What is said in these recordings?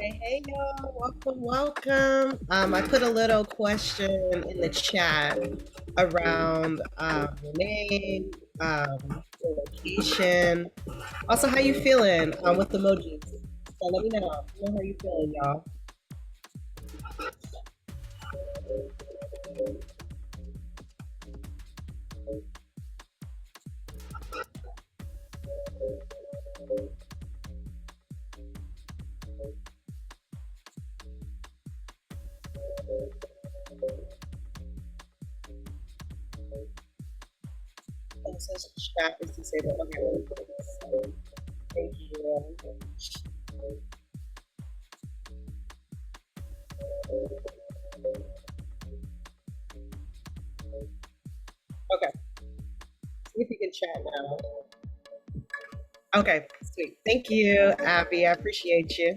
Hey, y'all, welcome. I put a little question in the chat around your name, your location, also how you feeling with emojis. So let me know. How you feeling, y'all. Oh, it says chat is disabled. Okay, let me put this. Thank you. Okay, see if you can chat now. Okay, sweet. Thank you, Abby. I appreciate you.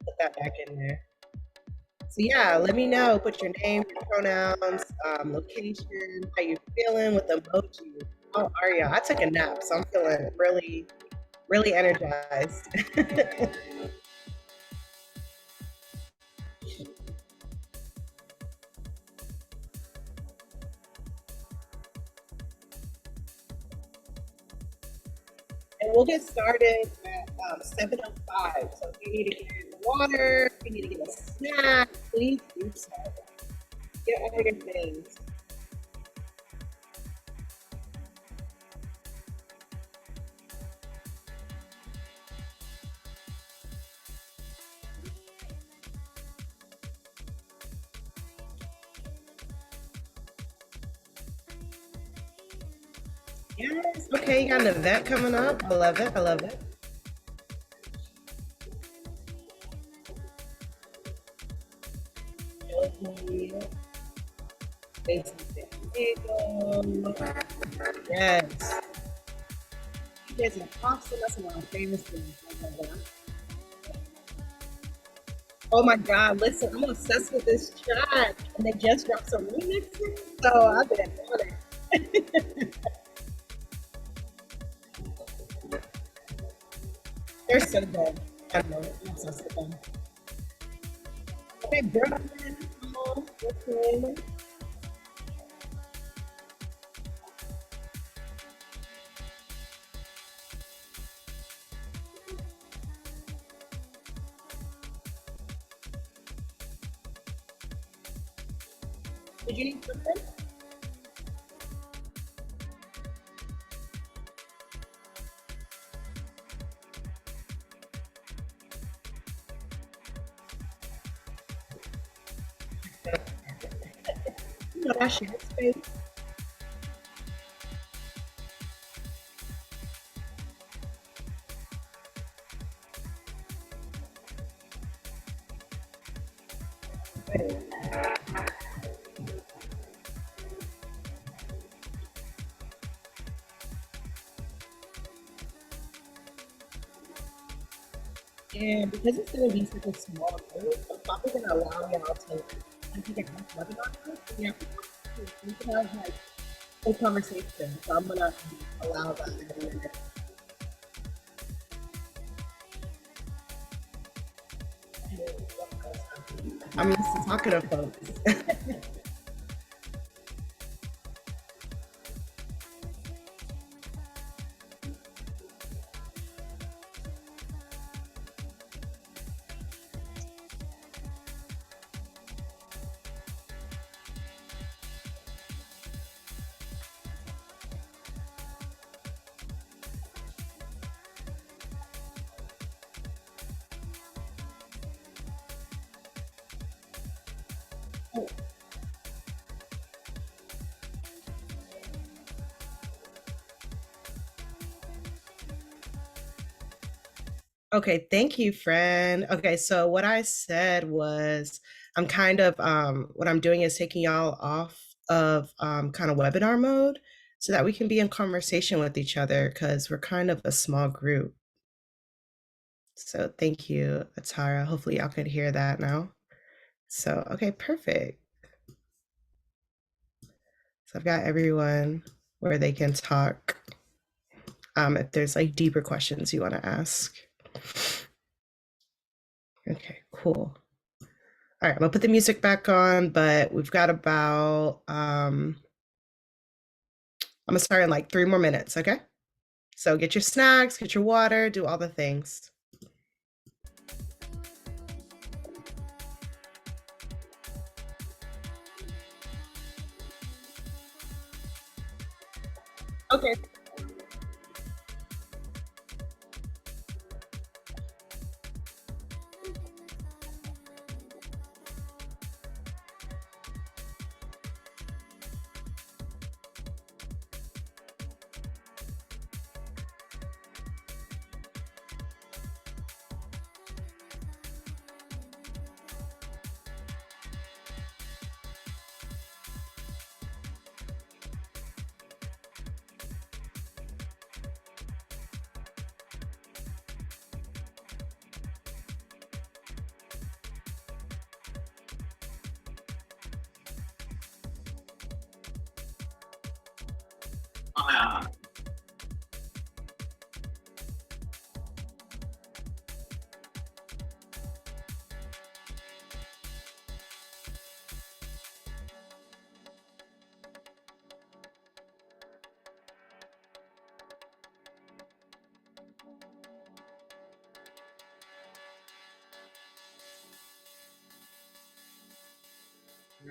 Put that back in there. So yeah, let me know. Put your name, your pronouns, location, how you feeling with emojis. How are you? I took a nap, so I'm feeling really, really energized. And we'll get started at 7:05. So if you need to get water, if you need to get a snack, please do so. Get all your things. Yes. Okay, you got an event coming up. I love it. I love it. Based in San Diego. Yes. You guys are awesome. That's one of my favorite things. Oh my God, listen, I'm obsessed with this track. And they just dropped some remixes, so I've been on it. They're so good. I know it. I'm obsessed with them. Okay, Brooklyn. Oh, Brooklyn. Did you need something? You know, that share space. And because it's going to be such a small group, I'm probably going to allow y'all to take a webinar group. Yeah, we can have like a conversation. So I'm going to allow that in a minute. I'm used to talking to folks. Okay, thank you, friend. Okay, so what I said was I'm kind of what I'm doing is taking y'all off of kind of webinar mode so that we can be in conversation with each other because we're kind of a small group. So thank you, Atara. Hopefully y'all could hear that now. So okay, perfect. So I've got everyone where they can talk. if there's like deeper questions you want to ask. Okay, cool. All right, I'm gonna put the music back on, but we've got about I'm gonna start in like 3 more minutes, okay? So get your snacks, get your water, do all the things. Okay.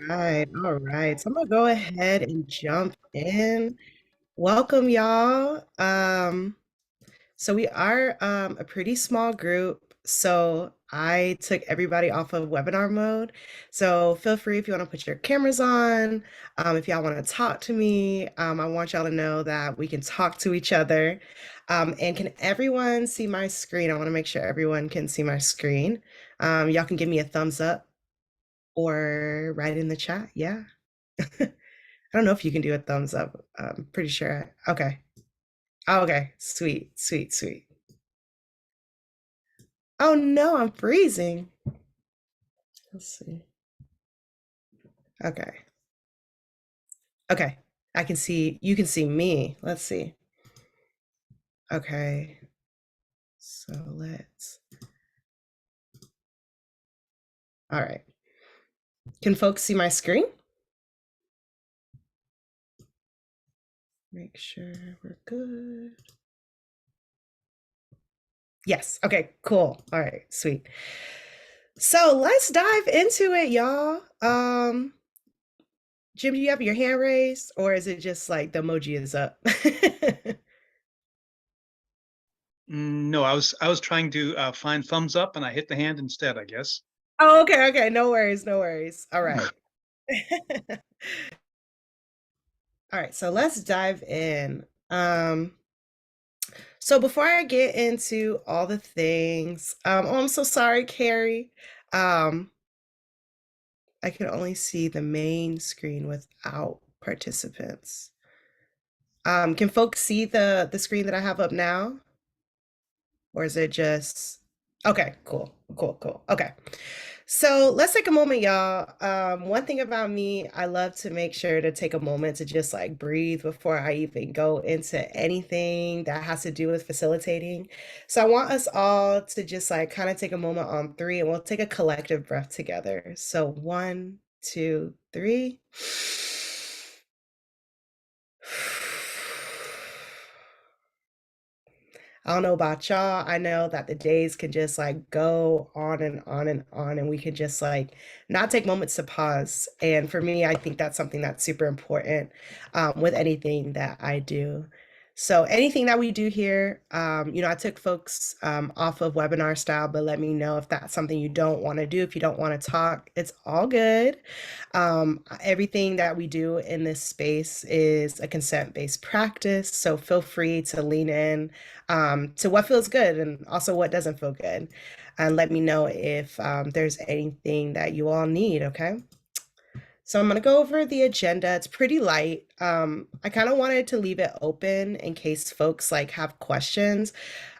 Right, all right. So I'm gonna go ahead and jump in. Welcome, y'all. So we are a pretty small group. So I took everybody off of webinar mode. So feel free if you want to put your cameras on. If y'all want to talk to me, I want y'all to know that we can talk to each other. And can everyone see my screen? I want to make sure everyone can see my screen. Y'all can give me a thumbs up or write in the chat. Yeah. I don't know if you can do a thumbs up. I'm pretty sure. Okay. Oh, okay. Sweet, sweet, sweet. Oh no, I'm freezing. Let's see. Okay. Okay. I can see, you can see me. Let's see. Okay. So all right. Can folks see my screen? Make sure we're good. Yes. Okay, cool. All right, sweet. So let's dive into it, y'all. Jim, do you have your hand raised or is it just like the emoji is up? No, I was trying to find thumbs up and I hit the hand instead, I guess. Oh, okay, okay. No worries, no worries. All right. All right, so let's dive in. So before I get into all the things, oh, I'm so sorry, Carrie. Um, I can only see the main screen without participants. Can folks see the screen that I have up now? Or is it just okay, cool, cool, cool. Okay. So let's take a moment, y'all. One thing about me, I love to make sure to take a moment to just like breathe before I even go into anything that has to do with facilitating. So I want us all to just like kind of take a moment on three and we'll take a collective breath together. So 1, 2, 3. I don't know about y'all. I know that the days can just like go on and on and on, and we can just like not take moments to pause. And for me, I think that's something that's super important with anything that I do. So anything that we do here, I took folks off of webinar style, but let me know if that's something you don't want to do. If you don't want to talk, it's all good. Everything that we do in this space is a consent-based practice, so feel free to lean in to what feels good and also what doesn't feel good. And let me know if there's anything that you all need, okay? So I'm gonna go over the agenda. It's pretty light. I kind of wanted to leave it open in case folks like have questions.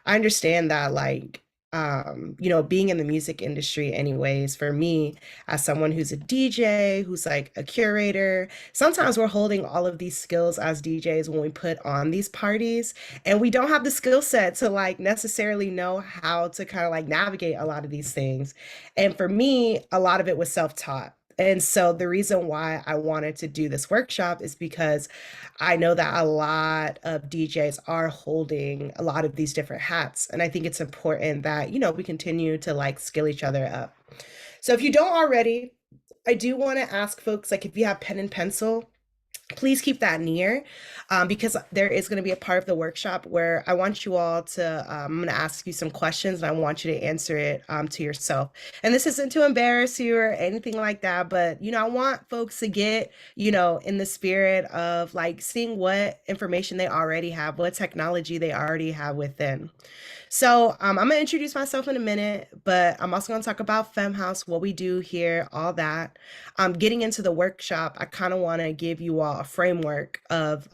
I understand that like being in the music industry anyways, for me, as someone who's a DJ, who's like a curator, sometimes we're holding all of these skills as DJs when we put on these parties, and we don't have the skill set to like necessarily know how to kind of like navigate a lot of these things. And for me, a lot of it was self-taught. And so the reason why I wanted to do this workshop is because I know that a lot of DJs are holding a lot of these different hats. And I think it's important that, we continue to like skill each other up. So if you don't already, I do want to ask folks, like if you have pen and pencil, please keep that near, because there is going to be a part of the workshop where I want you all to, I'm going to ask you some questions and I want you to answer it to yourself. And this isn't to embarrass you or anything like that, but, I want folks to get, in the spirit of like seeing what information they already have, what technology they already have within. So I'm going to introduce myself in a minute, but I'm also going to talk about FEMME House, what we do here, all that. Getting into the workshop, I kind of want to give you all a framework of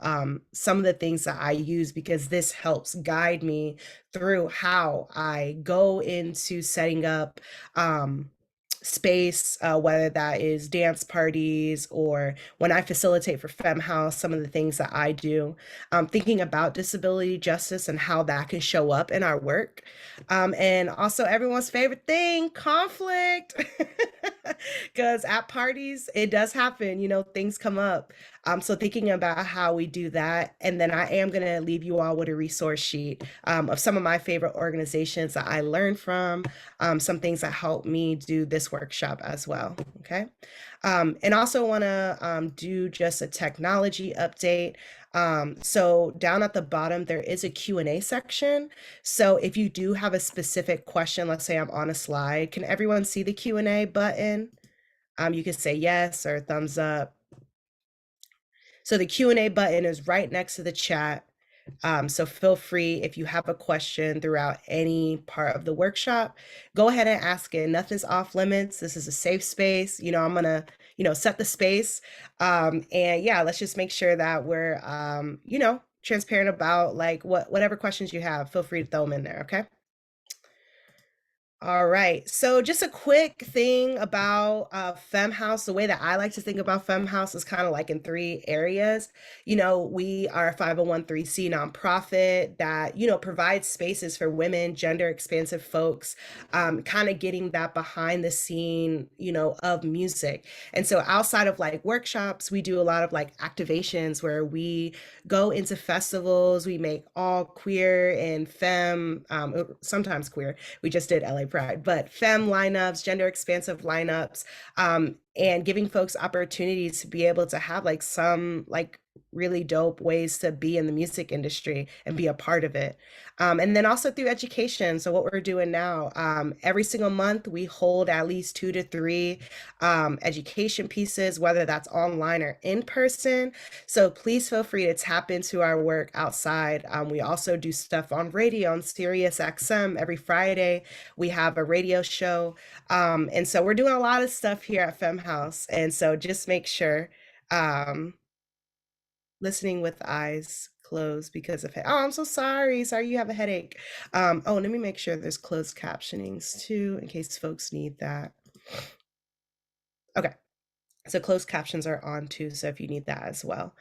some of the things that I use because this helps guide me through how I go into setting up space, whether that is dance parties or when I facilitate for FEMME House, some of the things that I do, thinking about disability justice and how that can show up in our work. And also everyone's favorite thing, conflict. Because at parties, it does happen, things come up. So thinking about how we do that. And then I am going to leave you all with a resource sheet of some of my favorite organizations that I learned from, some things that helped me do this workshop as well. Okay. And also want to do just a technology update. So down at the bottom, there is a Q&A section. So if you do have a specific question, let's say I'm on a slide, can everyone see the Q&A button? You can say yes or thumbs up. So the Q&A button is right next to the chat. So feel free if you have a question throughout any part of the workshop, go ahead and ask it. Nothing's off limits. This is a safe space. I'm gonna, set the space. And yeah, let's just make sure that we're, transparent about like whatever questions you have. Feel free to throw them in there. Okay. All right. So just a quick thing about FEMME House. The way that I like to think about FEMME House is kind of like in three areas. We are a 501(c) nonprofit that, provides spaces for women, gender expansive folks, kind of getting that behind the scene, of music. And so outside of like workshops, we do a lot of like activations where we go into festivals, we make all queer and femme, sometimes queer. We just did LA Pride, but femme lineups, gender expansive lineups, and giving folks opportunities to be able to have like some like really dope ways to be in the music industry and be a part of it. And then also through education. So what we're doing now, every single month we hold at least 2 to 3 education pieces, whether that's online or in person. So please feel free to tap into our work outside. We also do stuff on radio on Sirius XM every Friday. We have a radio show. And so we're doing a lot of stuff here at FEMME House. And so just make sure, listening with eyes closed because of it. Oh, I'm so sorry. Sorry you have a headache. Oh, let me make sure there's closed captionings too, in case folks need that. Okay. So closed captions are on too, so if you need that as well.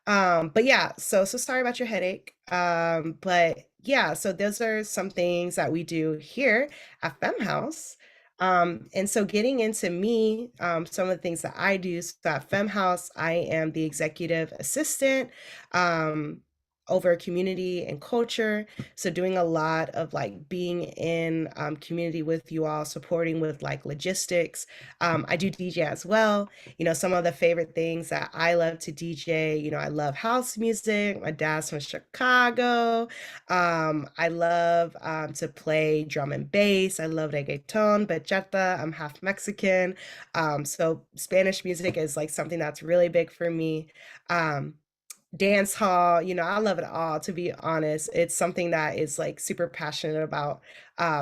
But yeah, so sorry about your headache. But yeah, so those are some things that we do here at FEMME House. And so getting into me, some of the things that I do, so at FEMME House, I am the executive assistant, over community and culture. So doing a lot of like being in community with you all, supporting with like logistics. I do DJ as well. Some of the favorite things that I love to DJ, I love house music. My dad's from Chicago. I love to play drum and bass. I love reggaeton, bachata. I'm half Mexican. So Spanish music is like something that's really big for me. Dance hall, I love it all, to be honest. It's something that is like super passionate about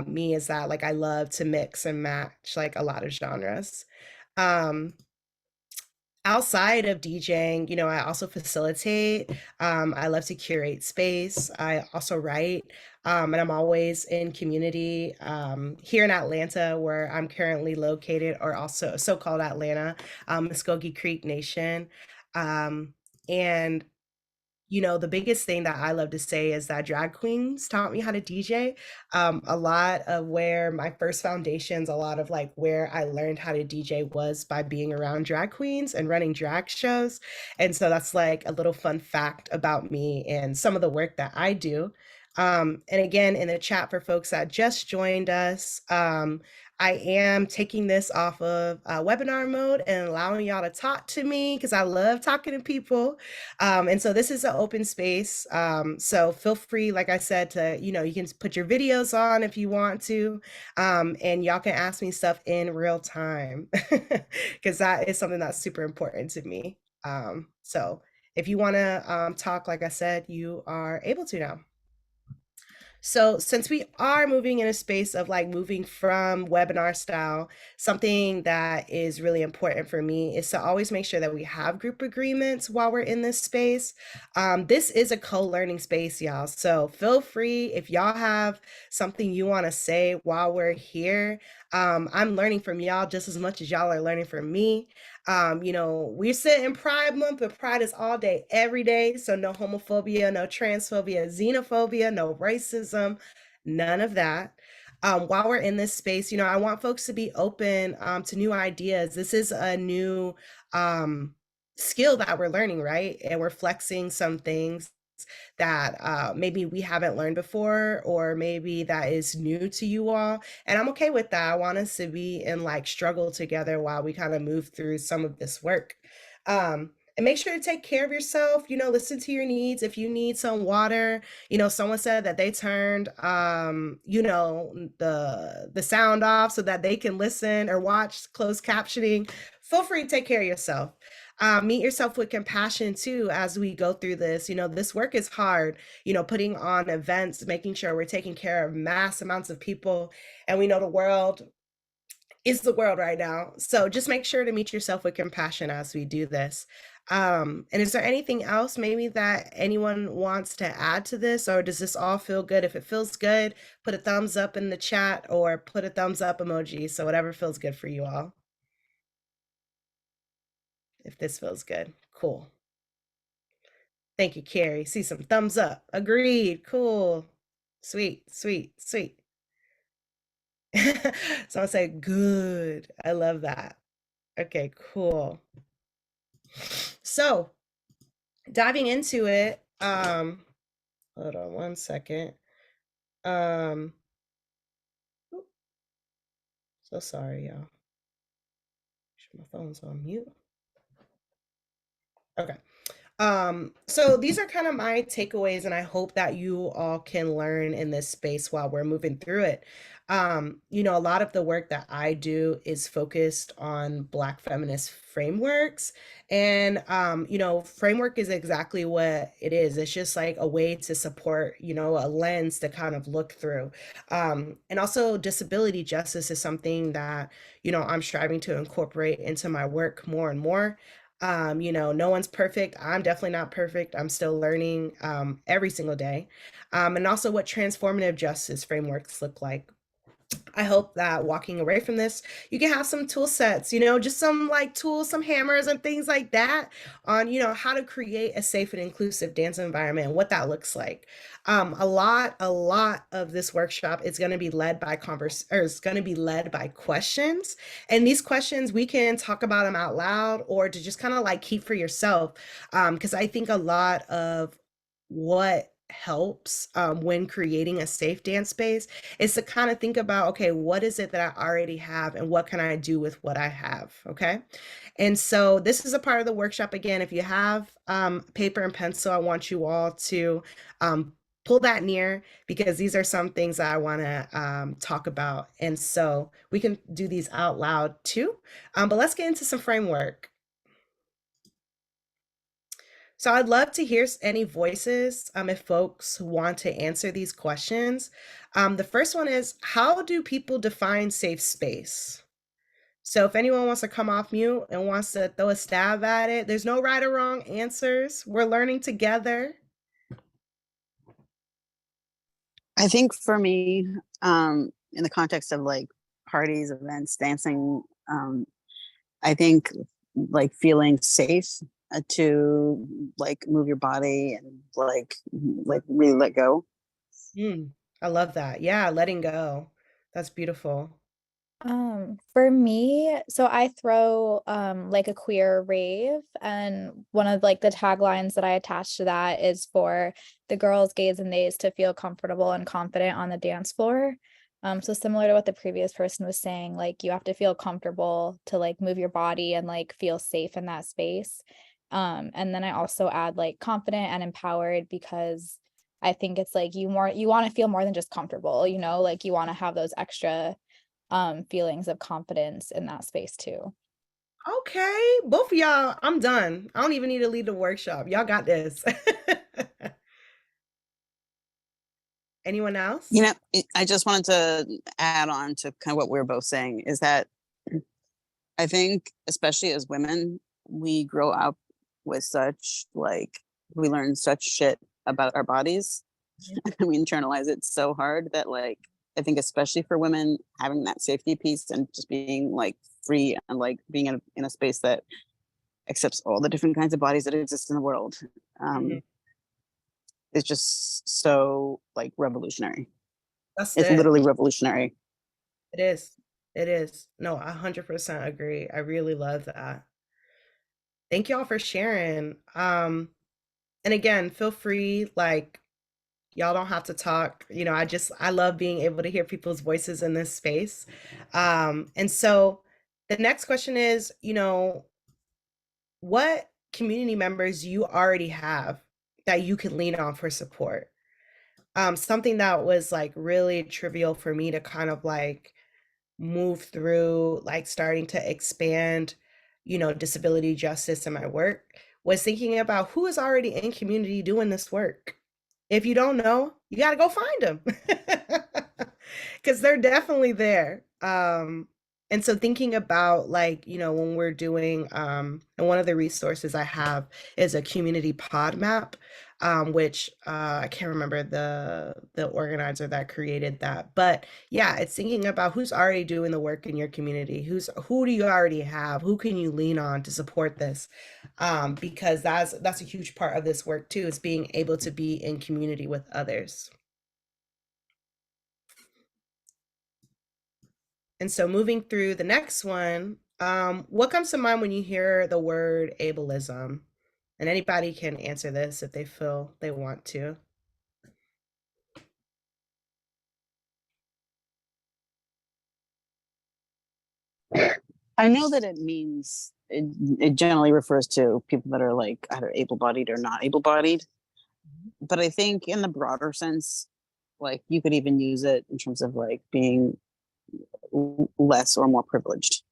me, is that like I love to mix and match like a lot of genres. Um, Outside of DJing, I also facilitate. I love to curate space. I also write. And I'm always in community here in Atlanta, where I'm currently located, or also so-called Atlanta, Muskogee Creek Nation. Um, and the biggest thing that I love to say is that drag queens taught me how to DJ. A lot of where my first foundations, a lot of like where I learned how to DJ was by being around drag queens and running drag shows. And so that's like a little fun fact about me and some of the work that I do. And again, in the chat for folks that just joined us, I am taking this off of webinar mode and allowing y'all to talk to me because I love talking to people. And so this is an open space. So feel free, like I said, to, you can put your videos on if you want to, and y'all can ask me stuff in real time because that is something that's super important to me. So if you want to talk, like I said, you are able to now. So, since we are moving in a space of like moving from webinar style, something that is really important for me is to always make sure that we have group agreements while we're in this space. This is a co-learning space, y'all. So, feel free if y'all have something you want to say while we're here. I'm learning from y'all just as much as y'all are learning from me. We're sitting Pride Month, but Pride is all day, every day. So no homophobia, no transphobia, xenophobia, no racism, none of that. While we're in this space, I want folks to be open to new ideas. This is a new skill that we're learning, right? And we're flexing some things that maybe we haven't learned before, or maybe that is new to you all. And I'm okay with that. I want us to be in like struggle together while we kind of move through some of this work. And make sure to take care of yourself, listen to your needs. If you need some water, someone said that they turned the sound off so that they can listen or watch closed captioning. Feel free to take care of yourself. Meet yourself with compassion too as we go through this. This work is hard, putting on events, making sure we're taking care of mass amounts of people. And we know the world is the world right now. So just make sure to meet yourself with compassion as we do this. And is there anything else maybe that anyone wants to add to this, or does this all feel good? If it feels good, put a thumbs up in the chat or put a thumbs up emoji. So whatever feels good for you all. If this feels good, cool. Thank you, Carrie. See some thumbs up. Agreed. Cool. Sweet, sweet, sweet. Someone said good. I love that. Okay, cool. So diving into it, hold on one second. So sorry, y'all. My phone's on mute. Okay. So these are kind of my takeaways, and I hope that you all can learn in this space while we're moving through it. A lot of the work that I do is focused on Black feminist frameworks. And, framework is exactly what it is. It's just like a way to support, a lens to kind of look through. And also disability justice is something that, I'm striving to incorporate into my work more and more. No one's perfect. I'm definitely not perfect. I'm still learning every single day. And also what transformative justice frameworks look like. I hope that walking away from this, you can have some tool sets, just some like tools, some hammers and things like that on, how to create a safe and inclusive dance environment and what that looks like. A lot of this workshop is going to be led by it's going to be led by questions. And these questions, we can talk about them out loud or to just kind of like keep for yourself. Because I think a lot of what helps when creating a safe dance space is to kind of think about, okay, what is it that I already have and what can I do with what I have? Okay. And so this is a part of the workshop. Again, if you have paper and pencil, I want you all to pull that near because these are some things that I want to talk about. And so we can do these out loud too. But let's get into some framework. So I'd love to hear any voices if folks want to answer these questions. The first one is, how do people define safe space? So if anyone wants to come off mute and wants to throw a stab at it, there's no right or wrong answers. We're learning together. I think for me, in the context of like parties, events, dancing, I think like feeling safe to like move your body and like really let go. Mm, I love that. Yeah, letting go. That's beautiful. For me, so I throw like a queer rave, and one of like the taglines that I attach to that is for the girls, gays, and theys to feel comfortable and confident on the dance floor. So similar to what the previous person was saying, like you have to feel comfortable to like move your body and like feel safe in that space. And then I also add like confident and empowered because I think it's like you want to feel more than just comfortable, you know, like you want to have those extra feelings of confidence in that space too. Okay, both of y'all, I'm done. I don't even need to lead the workshop. Y'all got this. Anyone You else? know, I just wanted to add on to kind of what we were both saying is that I think, especially as women, we grow up with such like, we learn such shit about our bodies and we internalize it so hard that like, I think especially for women, having that safety piece and just being like free and like being in a space that accepts all the different kinds of bodies that exist in the world Mhm. um, is just so like revolutionary. That's It's it. literally revolutionary. It is. It is. No, 100% agree. I really love that. Thank y'all for sharing. And again, feel free, like, y'all don't have to talk. I love being able to hear people's voices in this space. And so the next question is, what community members you already have that you can lean on for support? Something that was like really trivial for me to kind of like move through, like starting to expand, disability justice in my work, was thinking about who is already in community doing this work. If you don't know, you got to go find them because they're definitely there. And so thinking about like, when we're doing, and one of the resources I have is a community pod map, which I can't remember the organizer that created that, but yeah, it's thinking about who's already doing the work in your community, who do you already have, who can you lean on to support this, because that's a huge part of this work too, is being able to be in community with others. And so moving through the next one, what comes to mind when you hear the word ableism? And anybody can answer this if they feel they want to. I know that it generally refers to people that are like either able-bodied or not able-bodied, but I think in the broader sense, like you could even use it in terms of like being less or more privileged.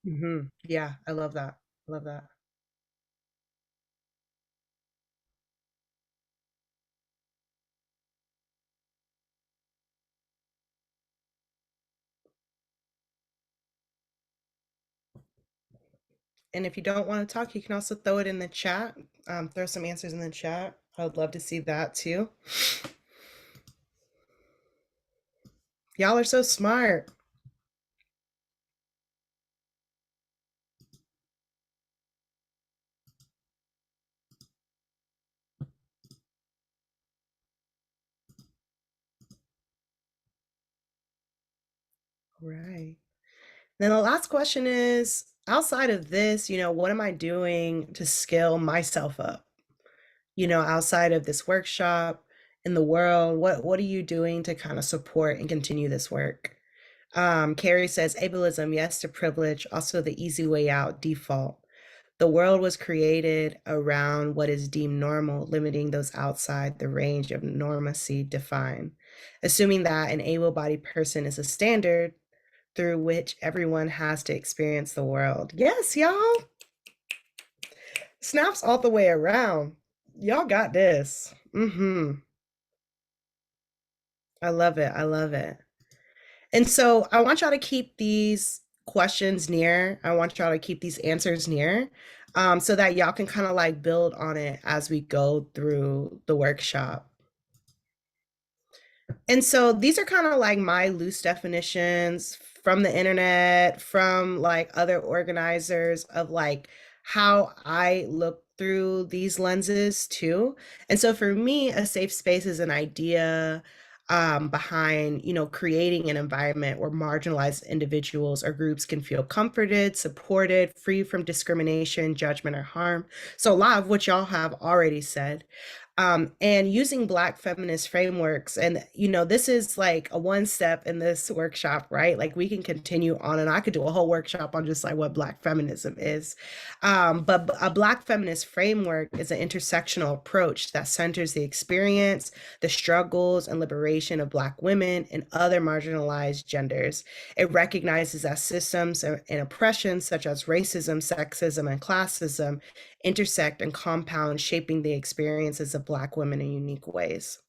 Yeah, I love that. I love that. And if you don't want to talk, you can also throw it in the chat. Throw some answers in the chat. I would love to see that too. Y'all are so smart. Right. Then the last question is, outside of this, what am I doing to scale myself up? Outside of this workshop in the world, what are you doing to kind of support and continue this work? Carrie says, ableism, yes to privilege, also the easy way out, default. The world was created around what is deemed normal, limiting those outside the range of normacy defined. Assuming that an able bodied person is a standard through which everyone has to experience the world. Yes, y'all. Snaps all the way around. Y'all got this. I love it. I love it. And so I want y'all to keep these questions near. I want y'all to keep these answers near, so that y'all can kind of like build on it as we go through the workshop. And so these are kind of like my loose definitions from the internet, from like other organizers of like how I look through these lenses too. And so for me, a safe space is an idea behind, creating an environment where marginalized individuals or groups can feel comforted, supported, free from discrimination, judgment, or harm. So a lot of what y'all have already said. And using Black feminist frameworks. And, this is like a one step in this workshop, right? Like we can continue on, and I could do a whole workshop on just like what Black feminism is. But a Black feminist framework is an intersectional approach that centers the experience, the struggles, and liberation of Black women and other marginalized genders. It recognizes that systems and oppressions such as racism, sexism, and classism intersect and compound, shaping the experiences of Black women in unique ways.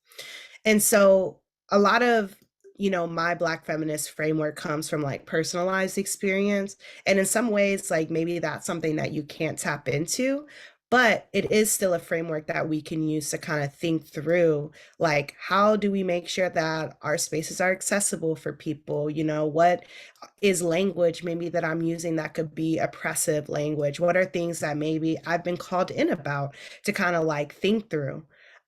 And so a lot of, my Black feminist framework comes from like personalized experience. And in some ways, like maybe that's something that you can't tap into, but it is still a framework that we can use to kind of think through like how do we make sure that our spaces are accessible for people? What is language maybe that I'm using that could be oppressive language? What are things that maybe I've been called in about to kind of like think through?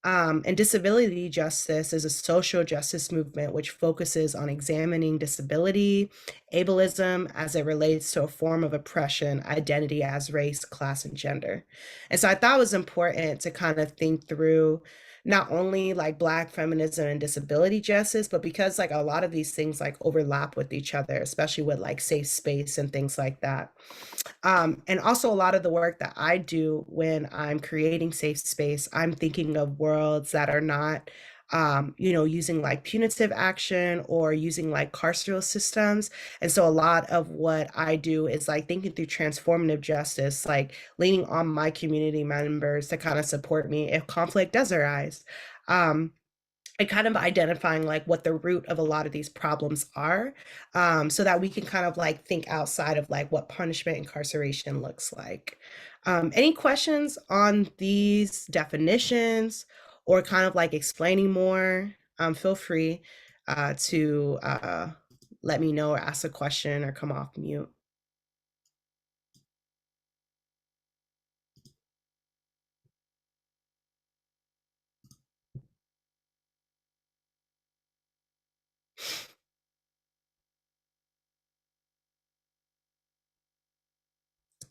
And disability justice is a social justice movement which focuses on examining disability, ableism as it relates to a form of oppression, identity as race, class, and gender. And so I thought it was important to kind of think through not only like Black feminism and disability justice, but because like a lot of these things like overlap with each other, especially with like safe space and things like that. And also a lot of the work that I do when I'm creating safe space, I'm thinking of worlds that are not using like punitive action or using like carceral systems. And so a lot of what I do is like thinking through transformative justice, like leaning on my community members to kind of support me if conflict does arise. Um, and kind of identifying like what the root of a lot of these problems are, so that we can kind of like think outside of like what punishment incarceration looks like. Any questions on these definitions or kind of like explaining more? Feel free to let me know or ask a question or come off mute.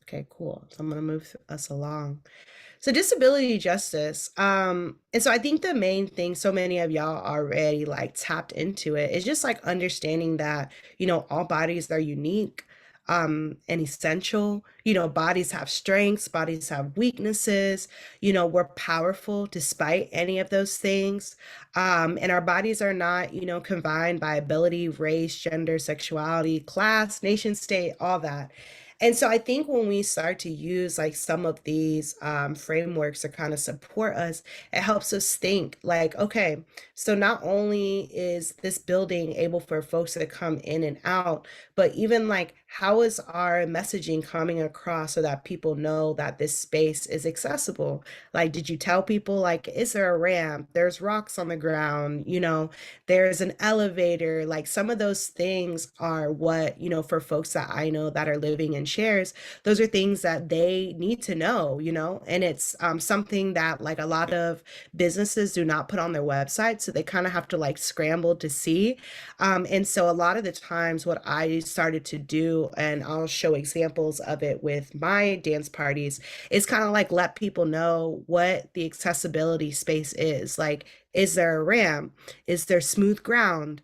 Okay, cool. So I'm going to move us along. So disability justice. And so I think the main thing, so many of y'all already like tapped into it, is just like understanding that, all bodies are unique, and essential. Bodies have strengths, bodies have weaknesses, we're powerful despite any of those things. And our bodies are not, confined by ability, race, gender, sexuality, class, nation state, all that. And so I think when we start to use like some of these frameworks to kind of support us, it helps us think like, okay, so not only is this building able for folks to come in and out, but even like how is our messaging coming across so that people know that this space is accessible? Like, did you tell people like, is there a ramp? There's rocks on the ground, there's an elevator. Like some of those things are what, for folks that I know that are living in shares, those are things that they need to know, and it's something that like a lot of businesses do not put on their website. So they kind of have to like scramble to see. And so a lot of the times what I started to do, and I'll show examples of it with my dance parties, is kind of like let people know what the accessibility space is. Like, is there a ramp? Is there smooth ground?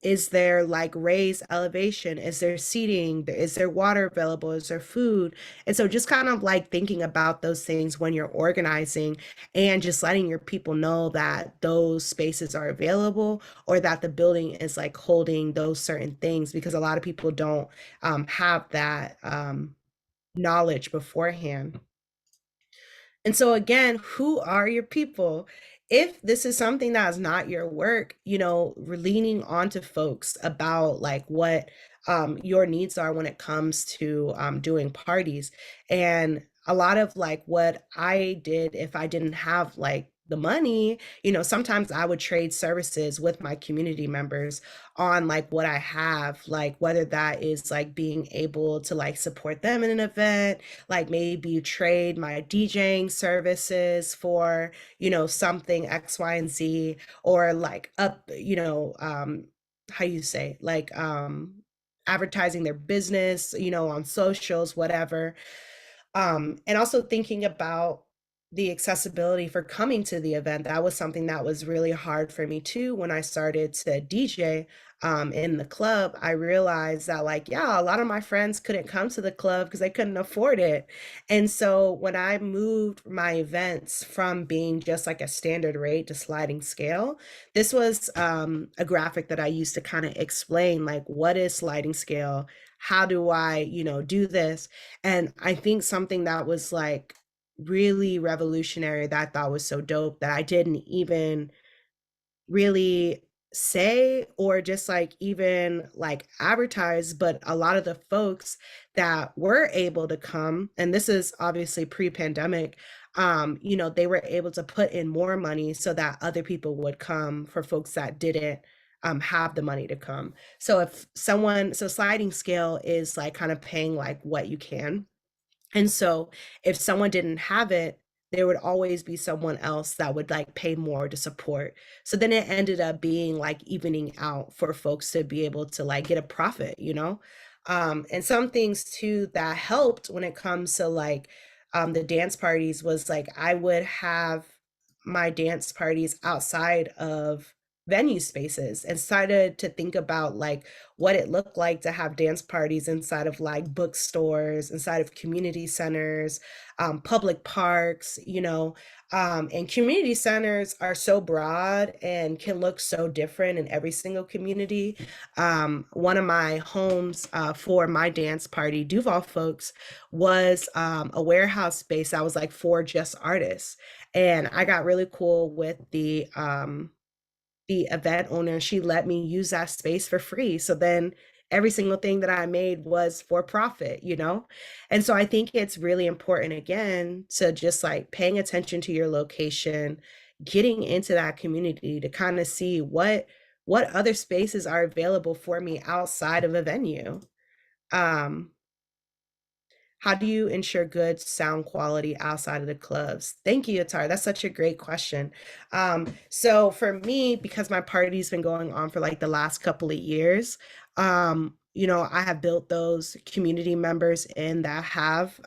Is there like raised elevation? Is there seating? Is there water available? Is there food? And so just kind of like thinking about those things when you're organizing and just letting your people know that those spaces are available or that the building is like holding those certain things, because a lot of people don't have that knowledge beforehand. And so again, who are your people? If this is something that is not your work, we're leaning onto folks about like what your needs are when it comes to doing parties. And a lot of like what I did, if I didn't have like the money, sometimes I would trade services with my community members on like what I have, like whether that is like being able to like support them in an event, like maybe you trade my DJing services for, something X, Y, and Z, or like up, how you say, like advertising their business, on socials, whatever. And also thinking about the accessibility for coming to the event. That was something that was really hard for me too. When I started to DJ in the club, I realized that, like, yeah, a lot of my friends couldn't come to the club because they couldn't afford it. And so when I moved my events from being just like a standard rate to sliding scale, this was a graphic that I used to kind of explain, like, what is sliding scale? How do I, do this? And I think something that was like really revolutionary that I thought was so dope that I didn't even really say or just like even like advertise, but a lot of the folks that were able to come, and this is obviously pre-pandemic, they were able to put in more money so that other people would come for folks that didn't have the money to come. So sliding scale is like kind of paying like what you can. And so if someone didn't have it, there would always be someone else that would like pay more to support. So then it ended up being like evening out for folks to be able to like get a profit. And some things too that helped when it comes to like the dance parties was like I would have my dance parties outside of venue spaces and started to think about like what it looked like to have dance parties inside of like bookstores, inside of community centers, public parks, and community centers are so broad and can look so different in every single community. One of my homes for my dance party, Duval folks, was a warehouse space that was like for just artists. And I got really cool with the event owner. She let me use that space for free. So then every single thing that I made was for profit. And so I think it's really important again to just like paying attention to your location, getting into that community to kind of see what other spaces are available for me outside of a venue. Um, how do you ensure good sound quality outside of the clubs? Thank you, Atar. That's such a great question. So for me, because my party's been going on for like the last couple of years, I have built those community members in that have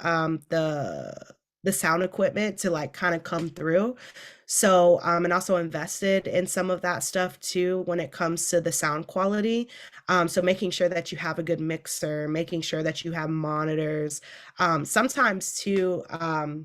the sound equipment to like kind of come through. So, and also invested in some of that stuff too when it comes to the sound quality. So making sure that you have a good mixer, making sure that you have monitors. Sometimes too, I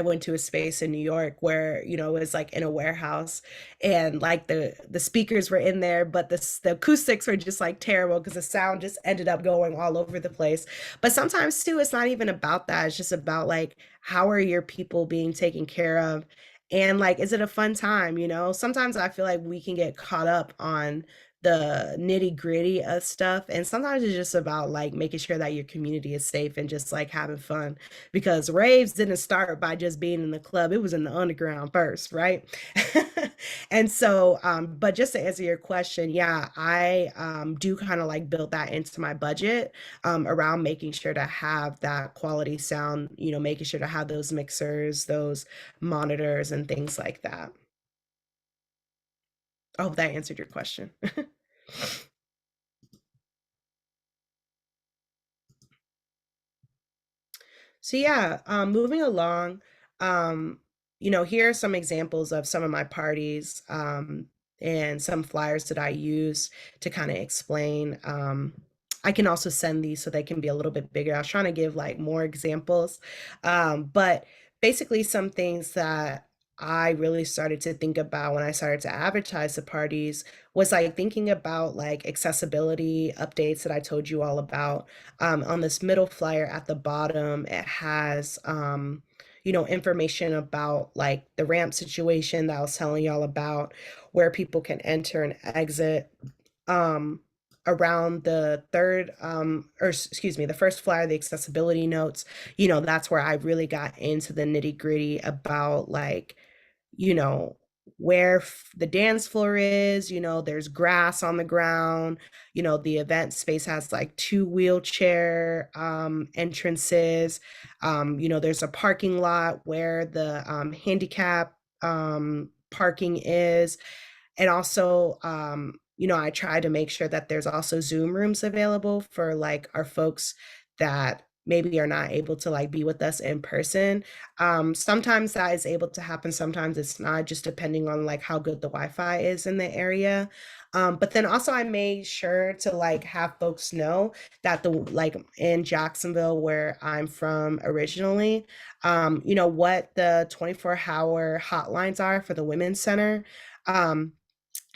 went to a space in New York where, it was like in a warehouse and like the speakers were in there, but the acoustics were just like terrible because the sound just ended up going all over the place. But sometimes too, it's not even about that. It's just about like, how are your people being taken care of? And like, is it a fun time? Sometimes I feel like we can get caught up on the nitty gritty of stuff. And sometimes it's just about like making sure that your community is safe and just like having fun, because raves didn't start by just being in the club. It was in the underground first, right? And so, but just to answer your question, yeah, I do kind of like build that into my budget around making sure to have that quality sound, making sure to have those mixers, those monitors, and things like that. I hope that answered your question. So yeah, moving along, here are some examples of some of my parties and some flyers that I use to kind of explain. I can also send these so they can be a little bit bigger. I was trying to give like more examples, but basically some things that I really started to think about when I started to advertise the parties was like thinking about like accessibility updates that I told you all about. On this middle flyer at the bottom, it has, information about like the ramp situation that I was telling y'all about, where people can enter and exit. Um, Around the the first flyer, the accessibility notes, that's where I really got into the nitty gritty about like you know, where the dance floor is, there's grass on the ground, the event space has like two wheelchair entrances. There's a parking lot where the handicap parking is. And also, I try to make sure that there's also Zoom rooms available for like our folks that maybe are not able to like be with us in person. Sometimes that is able to happen, sometimes it's not, just depending on like how good the Wi-Fi is in the area. But then also I made sure to like have folks know that the like in Jacksonville, where I'm from originally, what the 24-hour hotlines are for the Women's Center. Um,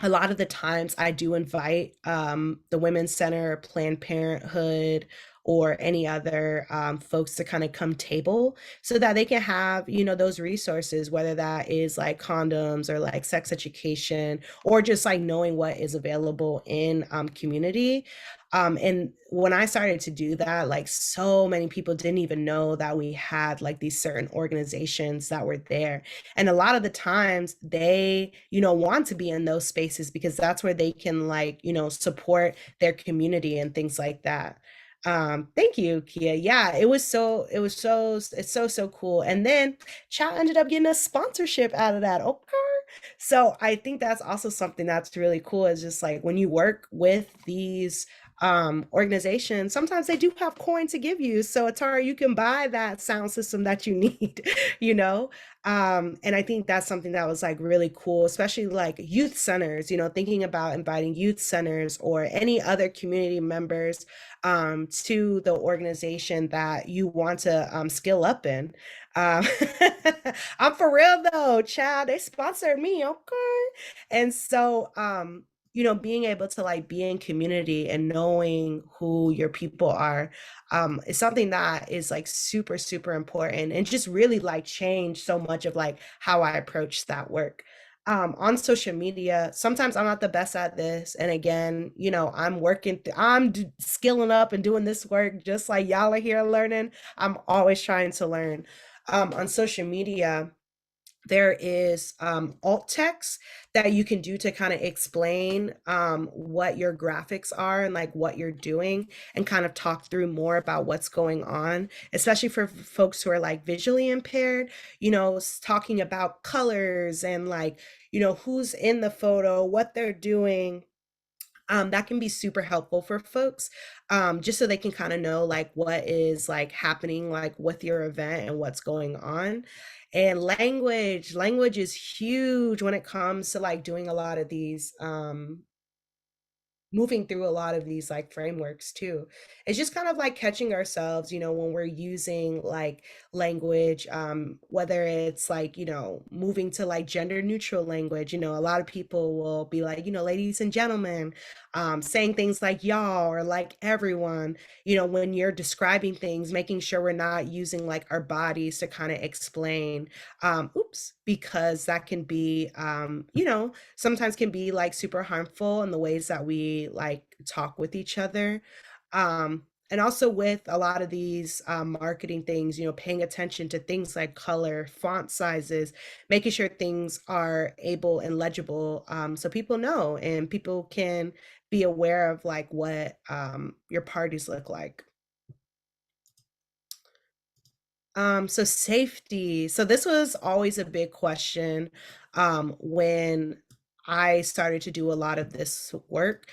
a lot of the times I do invite the Women's Center, Planned Parenthood, or any other folks to kind of come table so that they can have, those resources, whether that is like condoms or like sex education or just like knowing what is available in community. And when I started to do that, like so many people didn't even know that we had like these certain organizations that were there. And a lot of the times they, want to be in those spaces because that's where they can like, support their community and things like that. Thank you, Kia. Yeah, it's so cool. And then Chow ended up getting a sponsorship out of that. Okay. So I think that's also something that's really cool, is just like when you work with these organizations, sometimes they do have coin to give you. So Atara, you can buy that sound system that you need, you know? And I think that's something that was like really cool, especially like youth centers, thinking about inviting youth centers or any other community members to the organization that you want to skill up in. Um, I'm for real though, child. They sponsored me, okay? And so, being able to like be in community and knowing who your people are is something that is like super, super important and just really like changed so much of like how I approach that work. On social media, sometimes I'm not the best at this. And again, I'm skilling up and doing this work just like y'all are here learning. I'm always trying to learn. On social media, there is alt text that you can do to kind of explain what your graphics are and like what you're doing and kind of talk through more about what's going on, especially for folks who are like visually impaired, talking about colors and like, who's in the photo, what they're doing. That can be super helpful for folks, just so they can kind of know like what is like happening like with your event and what's going on. And language is huge when it comes to like doing a lot of these moving through a lot of these like frameworks too. It's just kind of like catching ourselves, when we're using like language, whether it's like, moving to like gender neutral language. A lot of people will be like, ladies and gentlemen, saying things like y'all or like everyone, when you're describing things, making sure we're not using like our bodies to kind of explain, because that can be, sometimes can be like super harmful in the ways that we like talk with each other. And also with a lot of these marketing things, paying attention to things like color, font sizes, making sure things are able and legible, so people know and people can be aware of like what your parties look like. So safety. So this was always a big question when I started to do a lot of this work,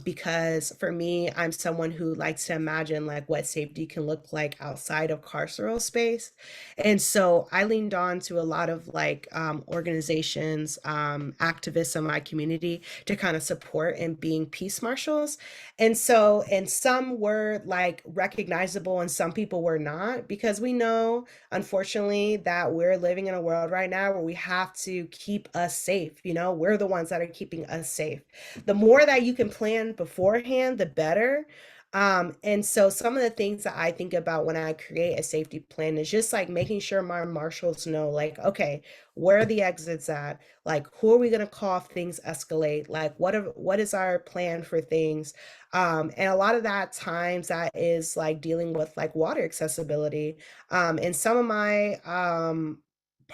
because for me, I'm someone who likes to imagine like what safety can look like outside of carceral space. And so I leaned on to a lot of like organizations, activists in my community to kind of support in being peace marshals. And some were like recognizable and some people were not, because we know, unfortunately, that we're living in a world right now where we have to keep us safe. We're the ones that are keeping us safe. The more that you can plan beforehand, the better. And so some of the things that I think about when I create a safety plan is just like making sure my marshals know, like, okay, where are the exits at? Like, who are we going to call if things escalate? Like, what is our plan for things? And a lot of that times that is like dealing with like water accessibility. And some of my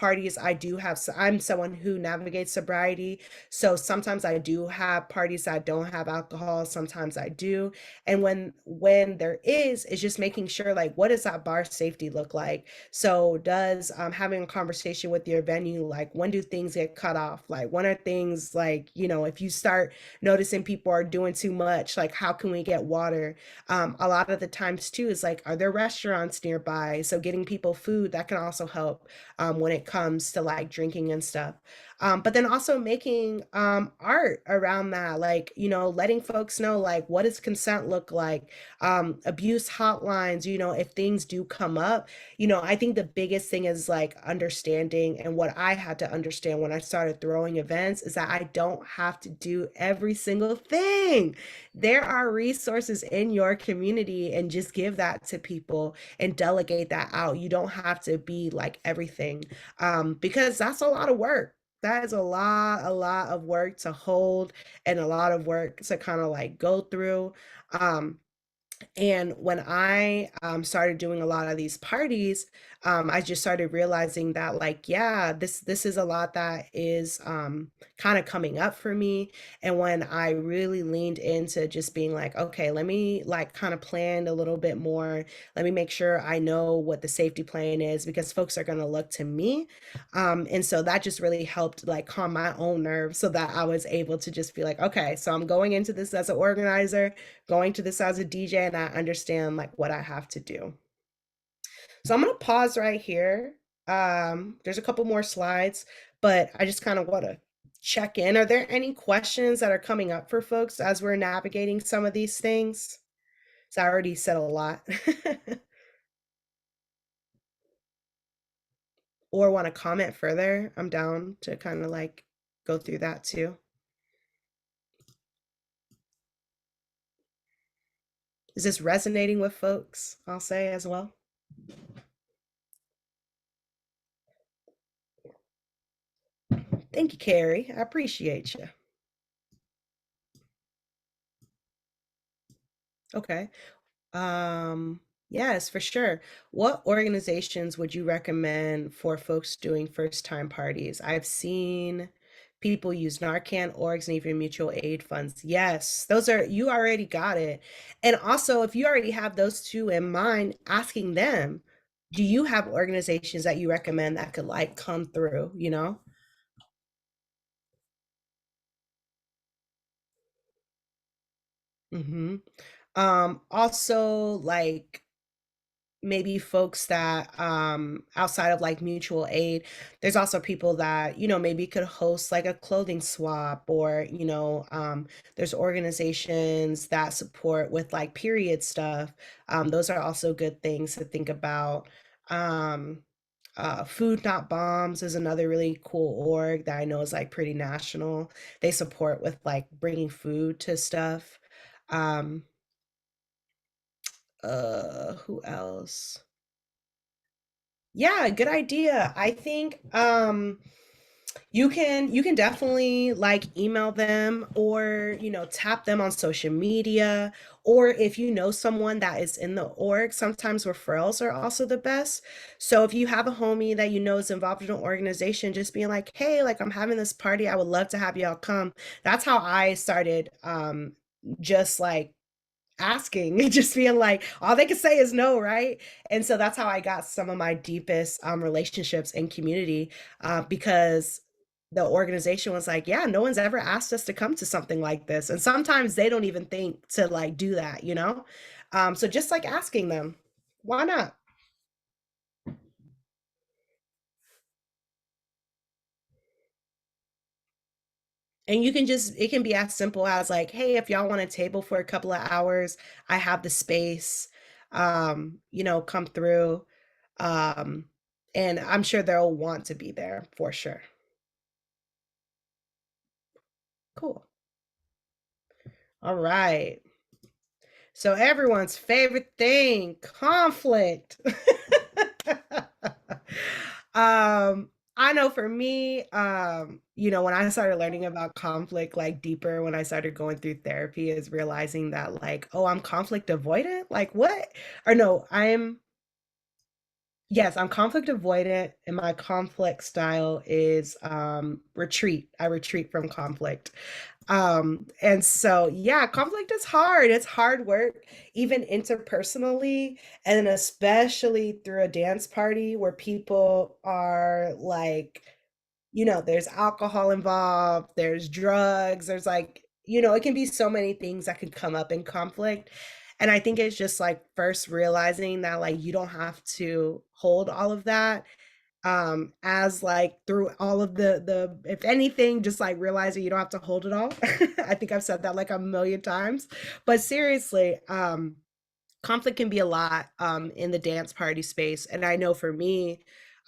parties, I'm someone who navigates sobriety. So sometimes I do have parties that don't have alcohol, sometimes I do. And when there is, it's just making sure like what does that bar safety look like? So does having a conversation with your venue, like when do things get cut off? Like when are things like, if you start noticing people are doing too much, like how can we get water? A lot of the times too is like, are there restaurants nearby? So getting people food, that can also help when it comes to like drinking and stuff. But then also making art around that, like, letting folks know like what does consent look like, abuse hotlines, if things do come up. I think the biggest thing is like understanding, and what I had to understand when I started throwing events is that I don't have to do every single thing. There are resources in your community, and just give that to people and delegate that out. You don't have to be like everything, because that's a lot of work. That is a lot of work to hold, and a lot of work to kind of like go through. Um, and when I started doing a lot of these parties, I just started realizing that, like, yeah, this is a lot that is kind of coming up for me. And when I really leaned into just being like, okay, let me like kind of plan a little bit more. Let me make sure I know what the safety plan is, because folks are going to look to me. And so that just really helped like calm my own nerves, so that I was able to just be like, okay, so I'm going into this as an organizer, going to this as a DJ, and I understand like what I have to do. So I'm gonna pause right here. There's a couple more slides, but I just kind of want to check in. Are there any questions that are coming up for folks as we're navigating some of these things? So I already said a lot. Or want to comment further, I'm down to kind of like go through that too. Is this resonating with folks? I'll say as well. Thank you, Carrie. I appreciate you. Okay. Yes, for sure. What organizations would you recommend for folks doing first time parties? I've seen people use Narcan orgs and even mutual aid funds. Yes, those are, you already got it. And also, if you already have those two in mind, asking them, do you have organizations that you recommend that could like come through, Mm-hmm. Also like maybe folks that outside of like mutual aid, there's also people that maybe could host like a clothing swap, or there's organizations that support with like period stuff. Those are also good things to think about. um Food Not Bombs is another really cool org that I know is like pretty national. They support with like bringing food to stuff. um who else? Yeah, good idea. I think you can definitely like email them, or tap them on social media, or if you know someone that is in the org, sometimes referrals are also the best. So if you have a homie that is involved in an organization, just being like, hey, like I'm having this party, I would love to have y'all come. That's how I started, just like asking, just being like, all they can say is no, right? And so that's how I got some of my deepest relationships in community, because the organization was like, yeah, no one's ever asked us to come to something like this. And sometimes they don't even think to like do that. So just like asking them, why not? And it can be as simple as like, hey, if y'all want a table for a couple of hours, I have the space, come through. Um, and I'm sure they'll want to be there for sure. Cool. All right. So everyone's favorite thing, conflict. I know for me, when I started learning about conflict like deeper, when I started going through therapy, is realizing that like, oh, I'm conflict avoidant? Like what? Or no, I'm Yes, I'm conflict avoidant, and my conflict style is retreat. I retreat from conflict. And so yeah, conflict is hard. It's hard work, even interpersonally, and especially through a dance party where people are like, there's alcohol involved, there's drugs, there's like, it can be so many things that can come up in conflict. And I think it's just like first realizing that like you don't have to hold all of that, as like through all of the if anything, just like realizing you don't have to hold it all. I think I've said that like a million times, but seriously, conflict can be a lot in the dance party space. And I know for me,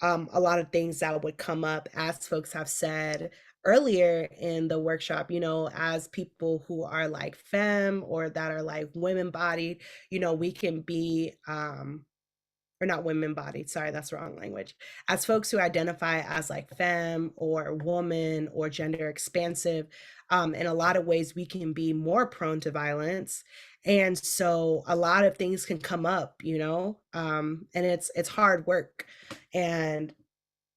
a lot of things that would come up, as folks have said earlier in the workshop, as people who are like femme or that are like women bodied, we can be or not women bodied, sorry, that's the wrong language. As folks who identify as like femme or woman or gender expansive, in a lot of ways, we can be more prone to violence. And so a lot of things can come up, and it's hard work. And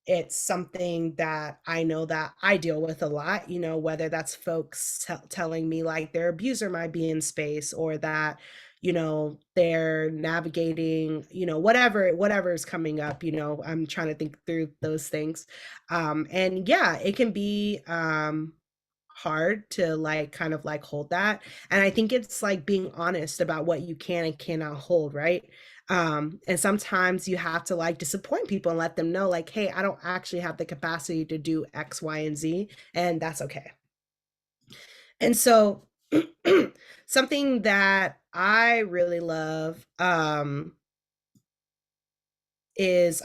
it's something that I know that I deal with a lot, whether that's folks telling me like their abuser might be in space, or that, they're navigating, whatever is coming up, I'm trying to think through those things. And yeah, it can be hard to like kind of like hold that. And I think it's like being honest about what you can and cannot hold, right? And sometimes you have to like disappoint people and let them know like, hey, I don't actually have the capacity to do X, Y, and Z, and that's okay. And so something that I really love is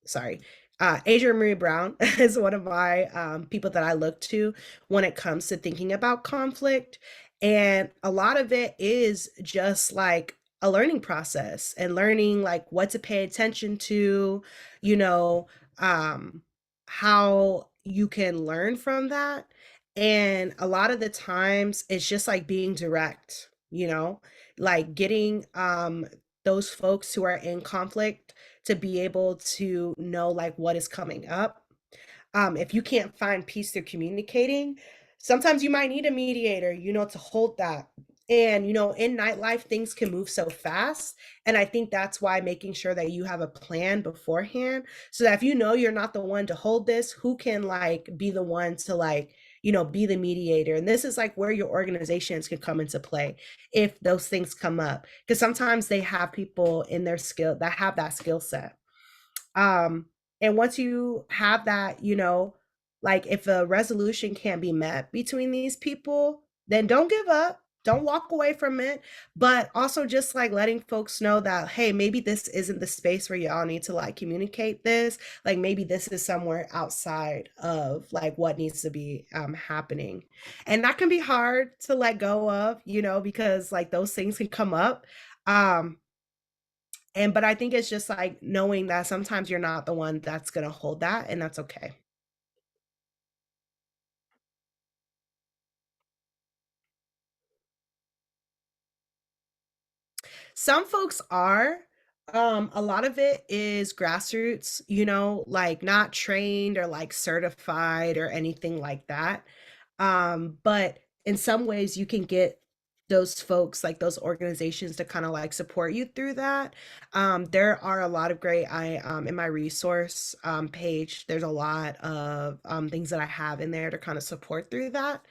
sorry, Adrienne Marie Brown is one of my people that I look to when it comes to thinking about conflict. And a lot of it is just like a learning process and learning like what to pay attention to, you know, um, how you can learn from that. And a lot of the times it's just like being direct, like getting those folks who are in conflict to be able to know like what is coming up. If you can't find peace through communicating, sometimes you might need a mediator, to hold that. And, in nightlife, things can move so fast. And I think that's why making sure that you have a plan beforehand, so that if you're not the one to hold this, who can like be the one to like, be the mediator. And this is like where your organizations can come into play if those things come up. Because sometimes they have people in their skill that have that skill set. um and once you have that, like if a resolution can't be met between these people, then don't give up, don't walk away from it. But also just like letting folks know that, hey, maybe this isn't the space where y'all need to like communicate this, like maybe this is somewhere outside of like what needs to be happening. And that can be hard to let go of, because like those things can come up. But I think it's just like knowing that sometimes you're not the one that's gonna hold that, and that's okay. Some folks are. A lot of it is grassroots, like not trained or like certified or anything like that. But in some ways you can get those folks, like those organizations, to kind of like support you through that. There are a lot of great, I in my resource page, there's a lot of things that I have in there to kind of support through that.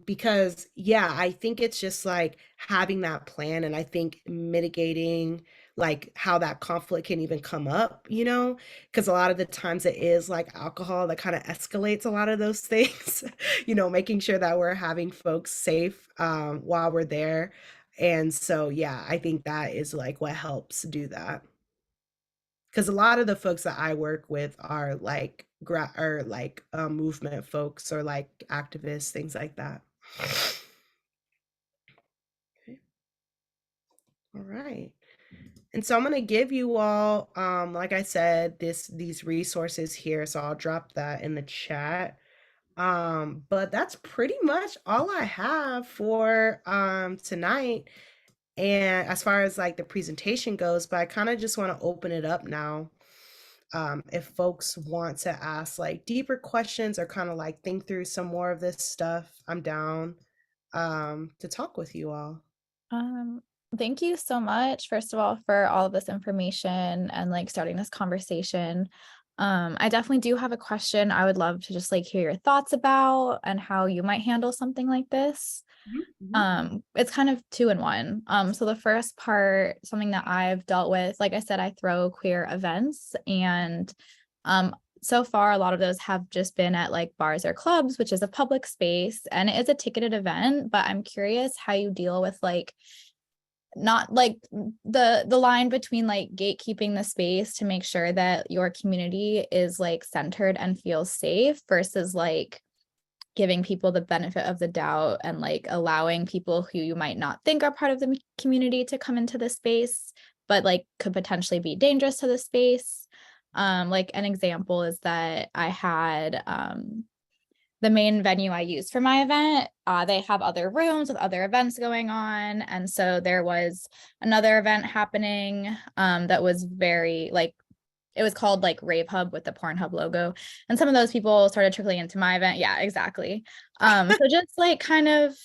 Because yeah, I think it's just like having that plan, and I think mitigating like how that conflict can even come up, because a lot of the times it is like alcohol that kind of escalates a lot of those things. Making sure that we're having folks safe while we're there. And so yeah, I think that is like what helps do that, because a lot of the folks that I work with are like or like movement folks or like activists, things like that. Okay. All right. And so I'm going to give you all, like I said, these resources here. So I'll drop that in the chat. But that's pretty much all I have for tonight. And as far as like the presentation goes, but I kind of just want to open it up now. If folks want to ask like deeper questions or kind of like think through some more of this stuff, I'm down to talk with you all. Um, Thank you so much, first of all, for all of this information and like starting this conversation. I definitely do have a question I would love to just like hear your thoughts about and how you might handle something like this. It's kind of two in one. So the first part, something that I've dealt with, like I said, I throw queer events, and so far a lot of those have just been at like bars or clubs, which is a public space and it is a ticketed event. But I'm curious how you deal with like not like the line between like gatekeeping the space to make sure that your community is like centered and feels safe versus like giving people the benefit of the doubt and like allowing people who you might not think are part of the community to come into the space, but like could potentially be dangerous to the space. Like an example is that I had the main venue I use for my event, they have other rooms with other events going on. And so there was another event happening that was very like, it was called like Rave Hub with the Pornhub logo. And some of those people started trickling into my event. Yeah, exactly. So just like kind of,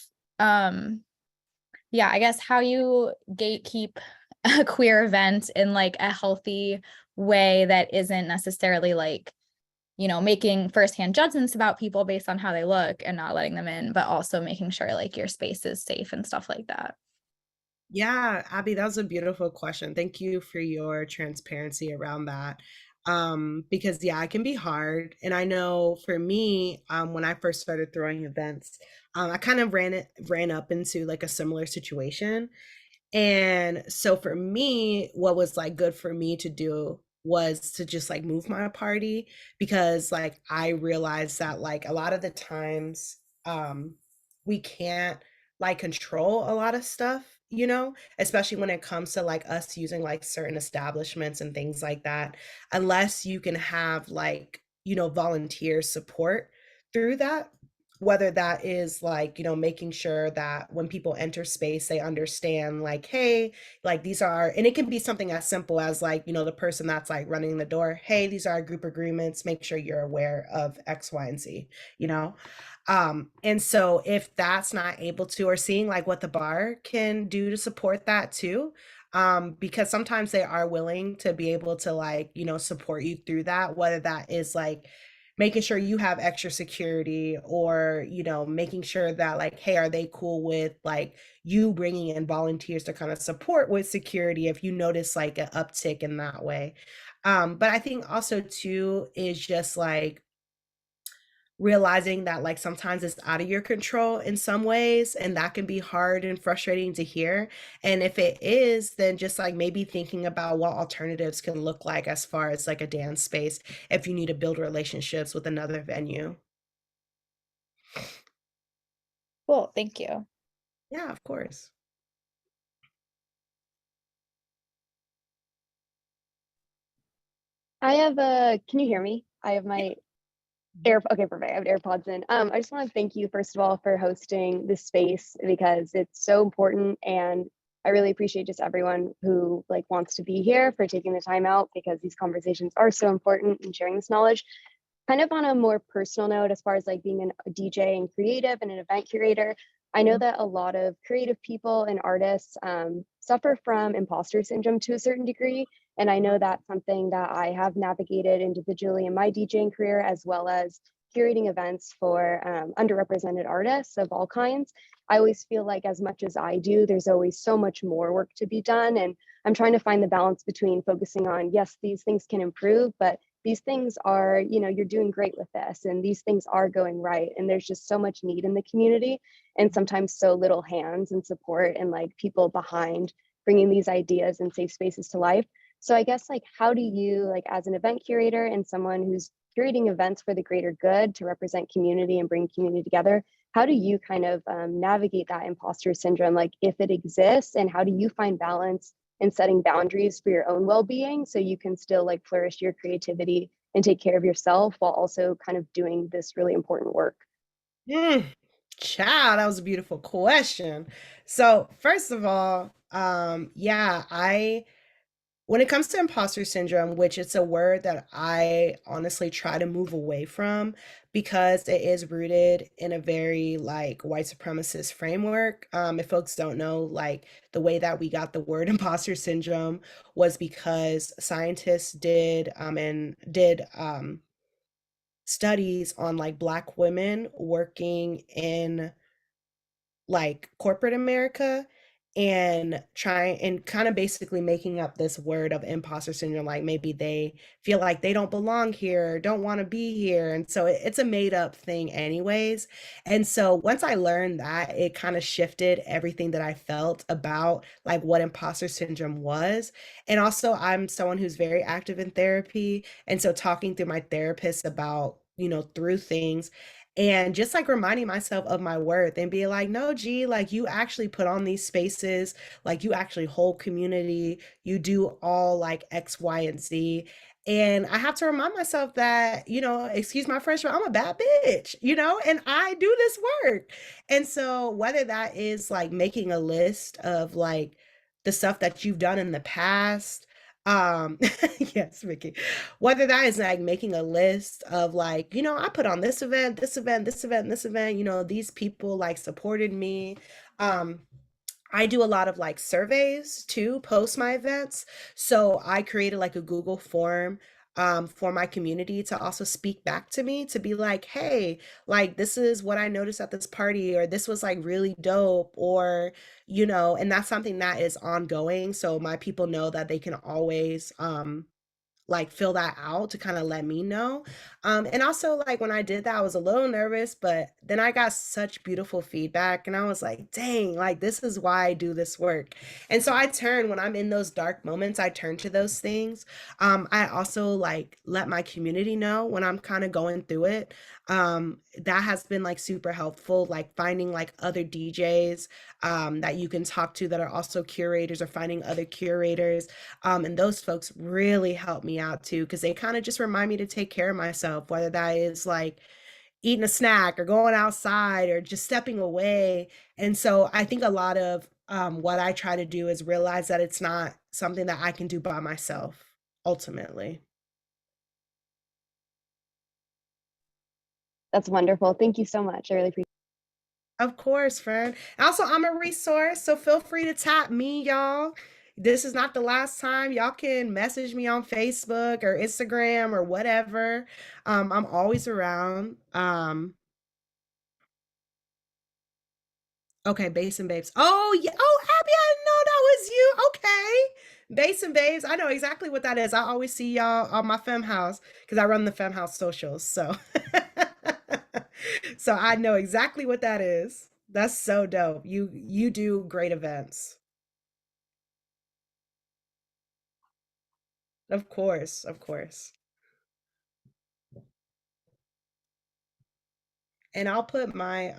yeah, I guess how you gatekeep a queer event in like a healthy way that isn't necessarily like, making firsthand judgments about people based on how they look and not letting them in, but also making sure like your space is safe and stuff like that. Yeah, Abby, that was a beautiful question. Thank you for your transparency around that. Because yeah, it can be hard. And I know for me, when I first started throwing events, I kind of ran up into like a similar situation. And so for me, what was like good for me to do was to just like move my party, because like I realized that like a lot of the times we can't like control a lot of stuff, especially when it comes to like us using like certain establishments and things like that, unless you can have like, volunteer support through that, whether that is like, making sure that when people enter space they understand like, hey, like these are, and it can be something as simple as like, the person that's like running the door, hey, these are our group agreements, make sure you're aware of X, Y, and Z, and so if that's not able to, or seeing like what the bar can do to support that too, because sometimes they are willing to be able to like, support you through that, whether that is like making sure you have extra security, or making sure that like, hey, are they cool with like you bringing in volunteers to kind of support with security if you notice like an uptick in that way. But I think also too is just like realizing that like sometimes it's out of your control in some ways, and that can be hard and frustrating to hear. And if it is, then just like maybe thinking about what alternatives can look like as far as like a dance space if you need to build relationships with another venue. Cool, thank you. Yeah, of course. Can you hear me? I have my okay, perfect. I have AirPods in. I just want to thank you, first of all, for hosting this space, because it's so important. And I really appreciate just everyone who like wants to be here for taking the time out, because these conversations are so important and sharing this knowledge. Kind of on a more personal note, as far as like being a DJ and creative and an event curator, I know that a lot of creative people and artists suffer from imposter syndrome to a certain degree. And I know that's something that I have navigated individually in my DJing career, as well as curating events for underrepresented artists of all kinds. I always feel like as much as I do, there's always so much more work to be done. And I'm trying to find the balance between focusing on, yes, these things can improve, but these things are, you're doing great with this, and these things are going right. And there's just so much need in the community, and sometimes so little hands and support and like people behind bringing these ideas and safe spaces to life. So I guess like, how do you, like as an event curator and someone who's curating events for the greater good to represent community and bring community together, how do you kind of navigate that imposter syndrome, like if it exists, and how do you find balance in setting boundaries for your own well-being so you can still like flourish your creativity and take care of yourself while also kind of doing this really important work? Child, that was a beautiful question. So first of all, Yeah, I when it comes to imposter syndrome, which it's a word that I honestly try to move away from because it is rooted in a very like white supremacist framework. If folks don't know, like the way that we got the word imposter syndrome was because scientists did studies on like Black women working in like corporate America and trying and kind of basically making up this word of imposter syndrome, like maybe they feel like they don't belong here, don't want to be here. And so it's a made up thing, anyways. And so once I learned that, it kind of shifted everything that I felt about like what imposter syndrome was. And also, I'm someone who's very active in therapy. And so talking through my therapist about, through things and just like reminding myself of my worth and being like, no, G, like you actually put on these spaces, like you actually hold community, you do all like X, Y, and Z. And I have to remind myself that, excuse my French, but I'm a bad bitch, and I do this work. And so whether that is like making a list of like the stuff that you've done in the past, yes, Mickey. Whether that is like making a list of like, I put on this event, this event, this event, this event, these people like supported me. Um, I do a lot of like surveys to post my events. So I created like a Google form for my community to also speak back to me to be like, hey, like this is what I noticed at this party, or this was like really dope, or, and that's something that is ongoing. So my people know that they can always like fill that out to kind of let me know. And also like when I did that, I was a little nervous, but then I got such beautiful feedback and I was like, dang, like this is why I do this work. And so I turn when I'm in those dark moments, I turn to those things. I also like let my community know when I'm kind of going through it. That has been like super helpful, like finding like other DJs that you can talk to that are also curators, or finding other curators. And those folks really help me out too, because they kind of just remind me to take care of myself, whether that is like eating a snack or going outside or just stepping away. And so I think a lot of what I try to do is realize that it's not something that I can do by myself, ultimately. That's wonderful. Thank you so much. I really appreciate Of course, friend. Also, I'm a resource, so feel free to tap me, y'all. This is not the last time. Y'all can message me on Facebook or Instagram or whatever. I'm always around. Okay, Bass and Babes. Oh, yeah. Oh, Abby, I didn't know that was you. Okay. Bass and Babes. I know exactly what that is. I always see y'all on my Femme House because I run the Femme House socials. So so I know exactly what that is. That's so dope. You do great events. Of course, of course. And I'll put my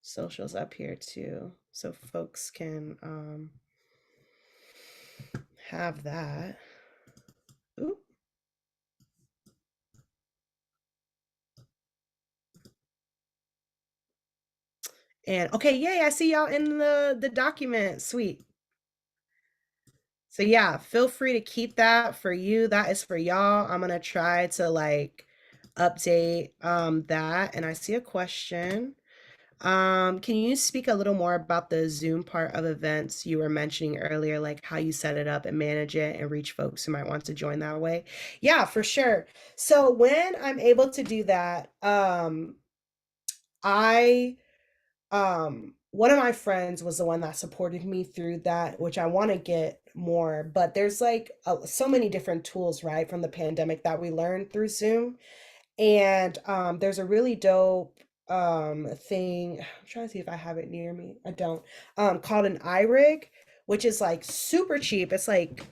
socials up here too so folks can have that. Ooh. And okay, yay, I see y'all in the document. Sweet. So yeah, feel free to keep that for you. That is for y'all. I'm gonna try to like update that. And I see a question. Can you speak a little more about the Zoom part of events you were mentioning earlier, like how you set it up and manage it and reach folks who might want to join that way? Yeah, for sure. So when I'm able to do that, I one of my friends was the one that supported me through that, which I want to get more, but there's like so many different tools, right, from the pandemic that we learned through Zoom. And there's a really dope thing. I'm trying to see if I have it near me. I don't. Called an iRig, which is like super cheap. It's like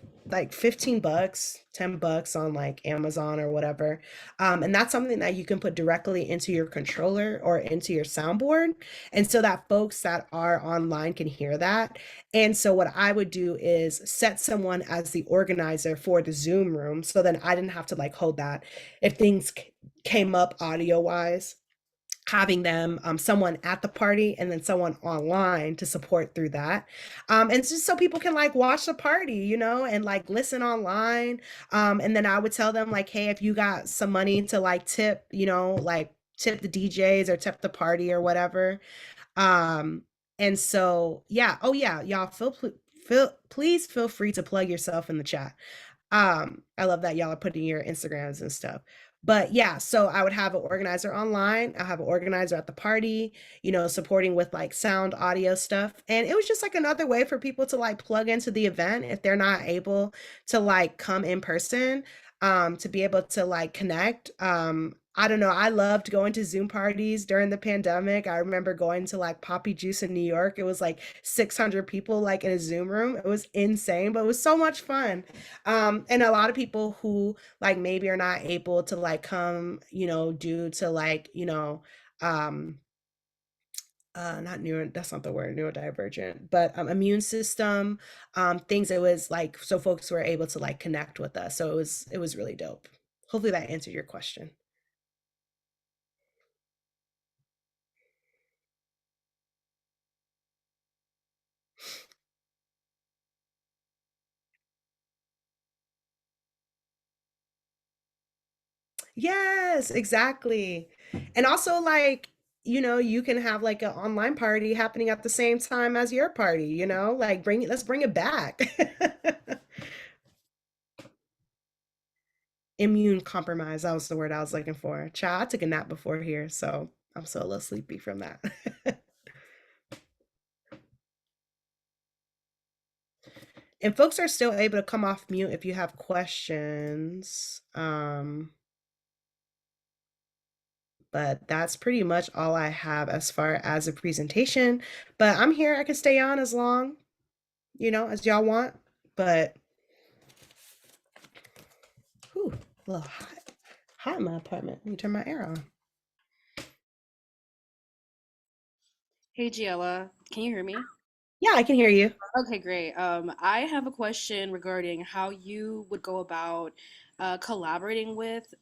15 bucks, 10 bucks on like Amazon or whatever. And that's something that you can put directly into your controller or into your soundboard. And so that folks that are online can hear that. And so what I would do is set someone as the organizer for the Zoom room. So then I didn't have to like hold that if things came up audio wise. having them someone at the party and then someone online to support through that, and it's just so people can like watch the party, you know, and like listen online, and then I would tell them like, hey, if you got some money to like tip, you know, like tip the DJs or tip the party or whatever. um and so yeah, oh yeah, y'all please feel free to plug yourself in the chat. I love that y'all are putting your Instagrams and stuff. But yeah, so I would have an organizer online. I have an organizer at the party, you know, supporting with like sound, audio stuff. And it was just like another way for people to like plug into the event if they're not able to like come in person, to be able to like connect. I don't know. I loved going to Zoom parties during the pandemic. I remember going to like Poppy Juice in New York. It was like 600 people like in a Zoom room. It was insane, but it was so much fun. And a lot of people who like maybe are not able to like come, you know, due to like, you know, um not neuro, that's not the word, neurodivergent, but immune system, things, it was like so folks were able to like connect with us, so it was really dope. Hopefully that answered your question. Yes, exactly. And also like, you know, you can have like an online party happening at the same time as your party, you know, like let's bring it back. Immune compromise, that was the word I was looking for. Child, I took a nap before here, so I'm still a little sleepy from that. And folks are still able to come off mute if you have questions. But that's pretty much all I have as far as a presentation. But I'm here, I can stay on as long, you know, as y'all want. But whew, a little hot in my apartment. Let me turn my air on. Hey, Giella, can you hear me? Yeah, I can hear you. Okay, great. I have a question regarding how you would go about collaborating with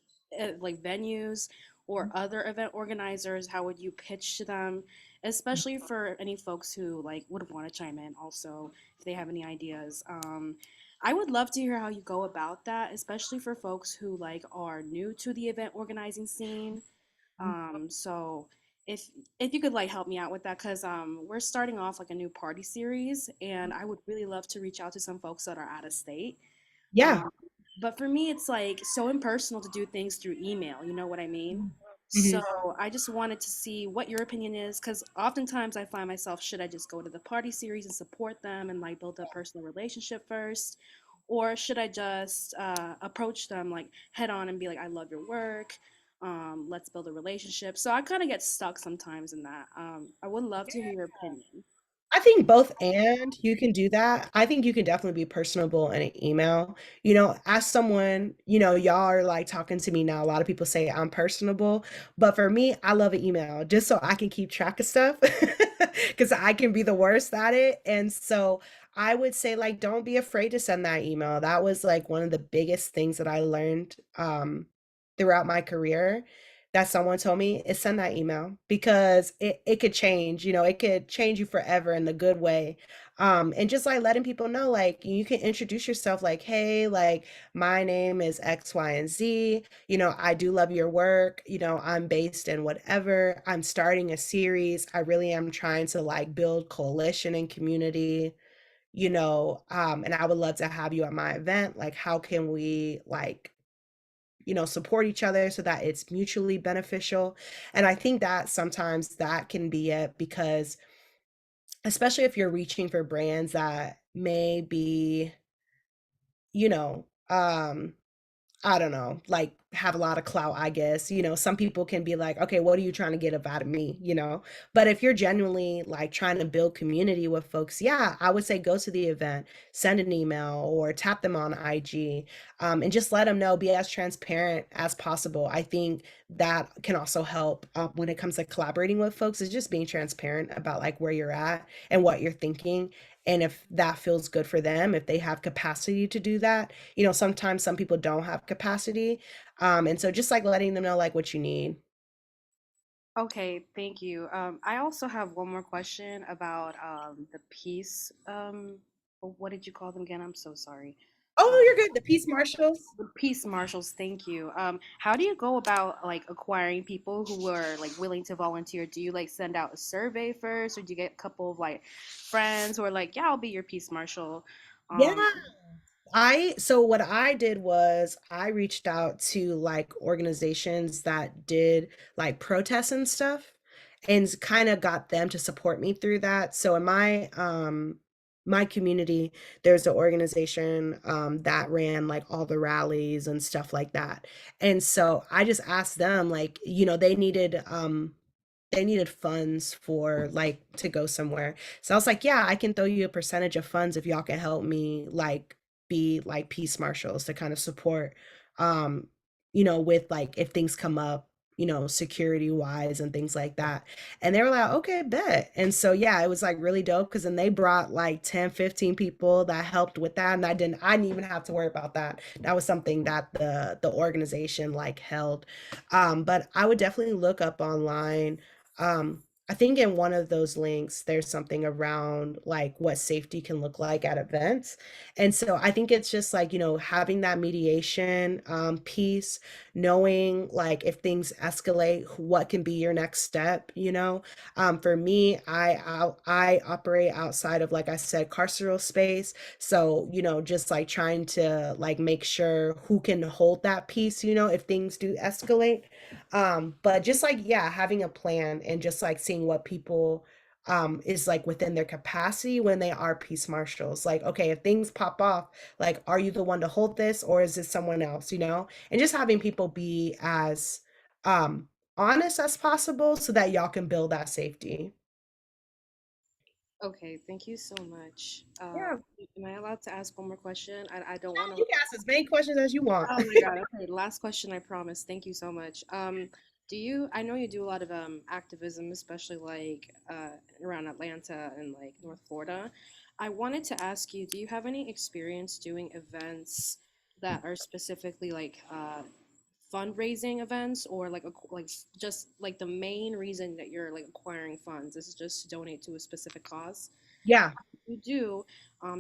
like venues or other event organizers. How would you pitch to them, especially for any folks who like would want to chime in also if they have any ideas. I would love to hear how you go about that, especially for folks who like are new to the event organizing scene. So if if you could like help me out with that, because we're starting off like a new party series, and I would really love to reach out to some folks that are out of state. Yeah. Um, but for me, it's like so impersonal to do things through email. You know what I mean? So Mhm. I just wanted to see what your opinion is, because oftentimes I find myself, should I just go to the party series and support them and like build a personal relationship first? Or should I just approach them like head on and be like, I love your work. Let's build a relationship. So I kind of get stuck sometimes in that. I would love to hear your opinion. I think both, and you can do that. I think you can definitely be personable in an email. You know, as someone, you know, y'all are like talking to me now. A lot of people say I'm personable, but for me, I love an email just so I can keep track of stuff because I can be the worst at it. And so I would say, like, don't be afraid to send that email. That was like one of the biggest things that I learned throughout my career, that someone told me, is send that email because it could change, you know, it could change you forever in the good way. And just like letting people know, like, you can introduce yourself, like, hey, like, my name is X, Y, and Z. You know, I do love your work. You know, I'm based in whatever. I'm starting a series. I really am trying to like build coalition and community, you know, and I would love to have you at my event. Like, how can we like, you know, support each other so that it's mutually beneficial. And I think that sometimes that can be it, because especially if you're reaching for brands that may be, you know, I don't know, like have a lot of clout, I guess. You know, some people can be like, okay, what are you trying to get out of me? You know, but if you're genuinely like trying to build community with folks, yeah, I would say go to the event, send an email or tap them on IG, and just let them know, be as transparent as possible. I think that can also help when it comes to collaborating with folks, is just being transparent about like where you're at and what you're thinking. And if that feels good for them, if they have capacity to do that, you know, sometimes some people don't have capacity. And so just like letting them know like what you need. Okay, thank you. I also have one more question about the peace. What did you call them again? I'm so sorry. Oh, Um, you're good. The peace marshals. the peace marshals. Thank you. How do you go about like acquiring people who are like willing to volunteer? Do you like send out a survey first, or do you get a couple of like friends who are like, yeah, I'll be your peace marshal? Yeah. Um, So what I did was I reached out to like organizations that did like protests and stuff and kind of got them to support me through that. So in my community, there's an organization that ran like all the rallies and stuff like that. And so I just asked them like, they needed funds for like to go somewhere. So I was like, yeah, I can throw you a percentage of funds if y'all can help me like be like peace marshals to kind of support um with like if things come up, security wise and things like that. And they were like, okay, bet. And so yeah, it was like really dope because then they brought like 10, 15 people that helped with that. And I didn't even have to worry about that. That was something that the organization like held. But I would definitely look up online. I think in one of those links, there's something around like what safety can look like at events. And so I think it's just like, having that mediation piece, knowing like if things escalate, what can be your next step. For me, I operate outside of, like I said, carceral space. So, just like trying to like make sure who can hold that piece, if things do escalate. But just like, yeah, having a plan and just like seeing what people is like within their capacity when they are peace marshals. Like, okay, if things pop off, like, are you the one to hold this or is this someone else? And just having people be as um honest as possible so that y'all can build that safety. okay, thank you so much. Yeah, Am I allowed to ask one more question? I don't yeah, want to. you can ask as many questions as you want. Oh my God. Okay, last question, I promise. Thank you so much. I know you do a lot of activism, especially like around Atlanta and like North Florida. I wanted to ask you, do you have any experience doing events that are specifically like fundraising events, or like just like the main reason that you're like acquiring funds is just to donate to a specific cause? Yeah. You do.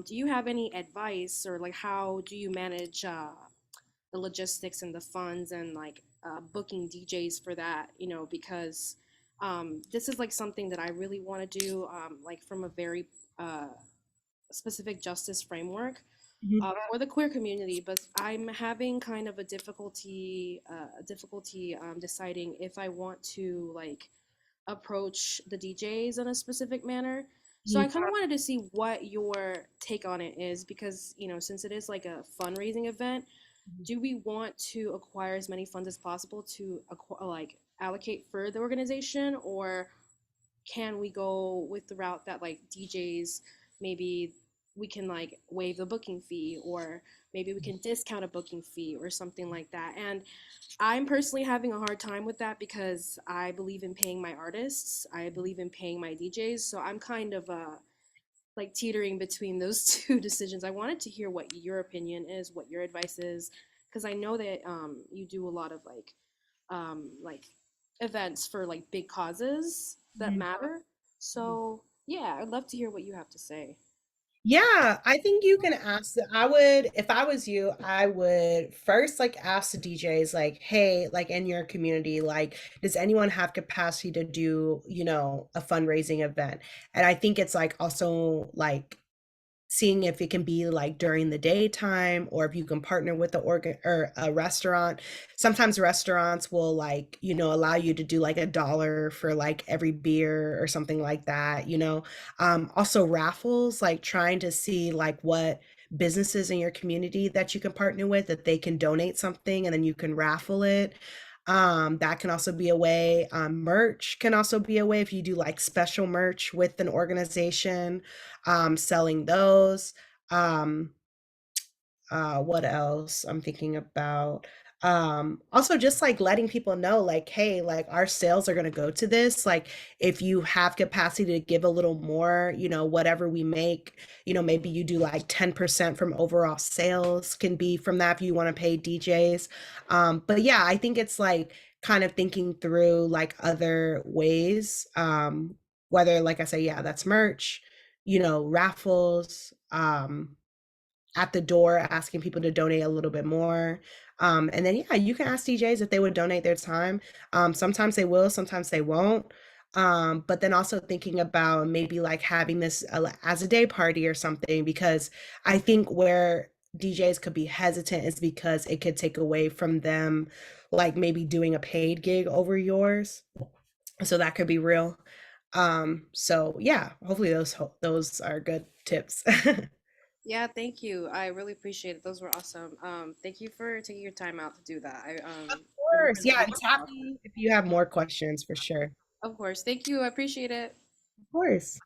Do you have any advice, or like how do you manage the logistics and the funds and like booking DJs for that, because this is like something that I really want to do, like from a very uh, specific justice framework Mhm. for the queer community, but I'm having kind of a difficulty deciding if I want to like approach the DJs in a specific manner. So I Mhm. kind of wanted to see what your take on it is, because since it is like a fundraising event, do we want to acquire as many funds as possible to like allocate for the organization, or can we go with the route that like DJs, maybe we can like waive the booking fee, or maybe we can discount a booking fee or something like that? And I'm personally having a hard time with that because I believe in paying my artists, I believe in paying my DJs, so I'm kind of like teetering between those two decisions. I wanted to hear what your opinion is, what your advice is, because I know that you do a lot of like events for like big causes that Mhm. matter. So yeah, I'd love to hear what you have to say. Yeah, I think you can ask I would, if I was you, I would first like ask the DJs like, hey, like in your community, like, does anyone have capacity to do, a fundraising event? And I think it's like also like seeing if it can be like during the daytime or if you can partner with the organ or a restaurant. Sometimes restaurants will like, allow you to do like $1 for like every beer or something like that. Also raffles, like trying to see like what businesses in your community that you can partner with that they can donate something and then you can raffle it. That can also be a way. Merch can also be a way if you do like special merch with an organization, selling those. Um, what else I'm thinking about? Also just like letting people know, like, hey, like our sales are gonna go to this. Like, if you have capacity to give a little more, whatever we make, maybe you do like 10% from overall sales can be from that if you want to pay DJs. But yeah, I think it's like kind of thinking through like other ways, whether, like I say, yeah, that's merch, raffles, at the door asking people to donate a little bit more. And then, yeah, you can ask DJs if they would donate their time. Sometimes they will, sometimes they won't. But then also thinking about maybe like having this as a day party or something, because I think where DJs could be hesitant is because it could take away from them, like maybe doing a paid gig over yours. So that could be real. So yeah, hopefully those are good tips. Yeah, thank you. I really appreciate it. Those were awesome. Thank you for taking your time out to do that. I really Course. Yeah, and tap appreciate me if you have more questions for sure. Of Of course. Thank you. I appreciate it. course.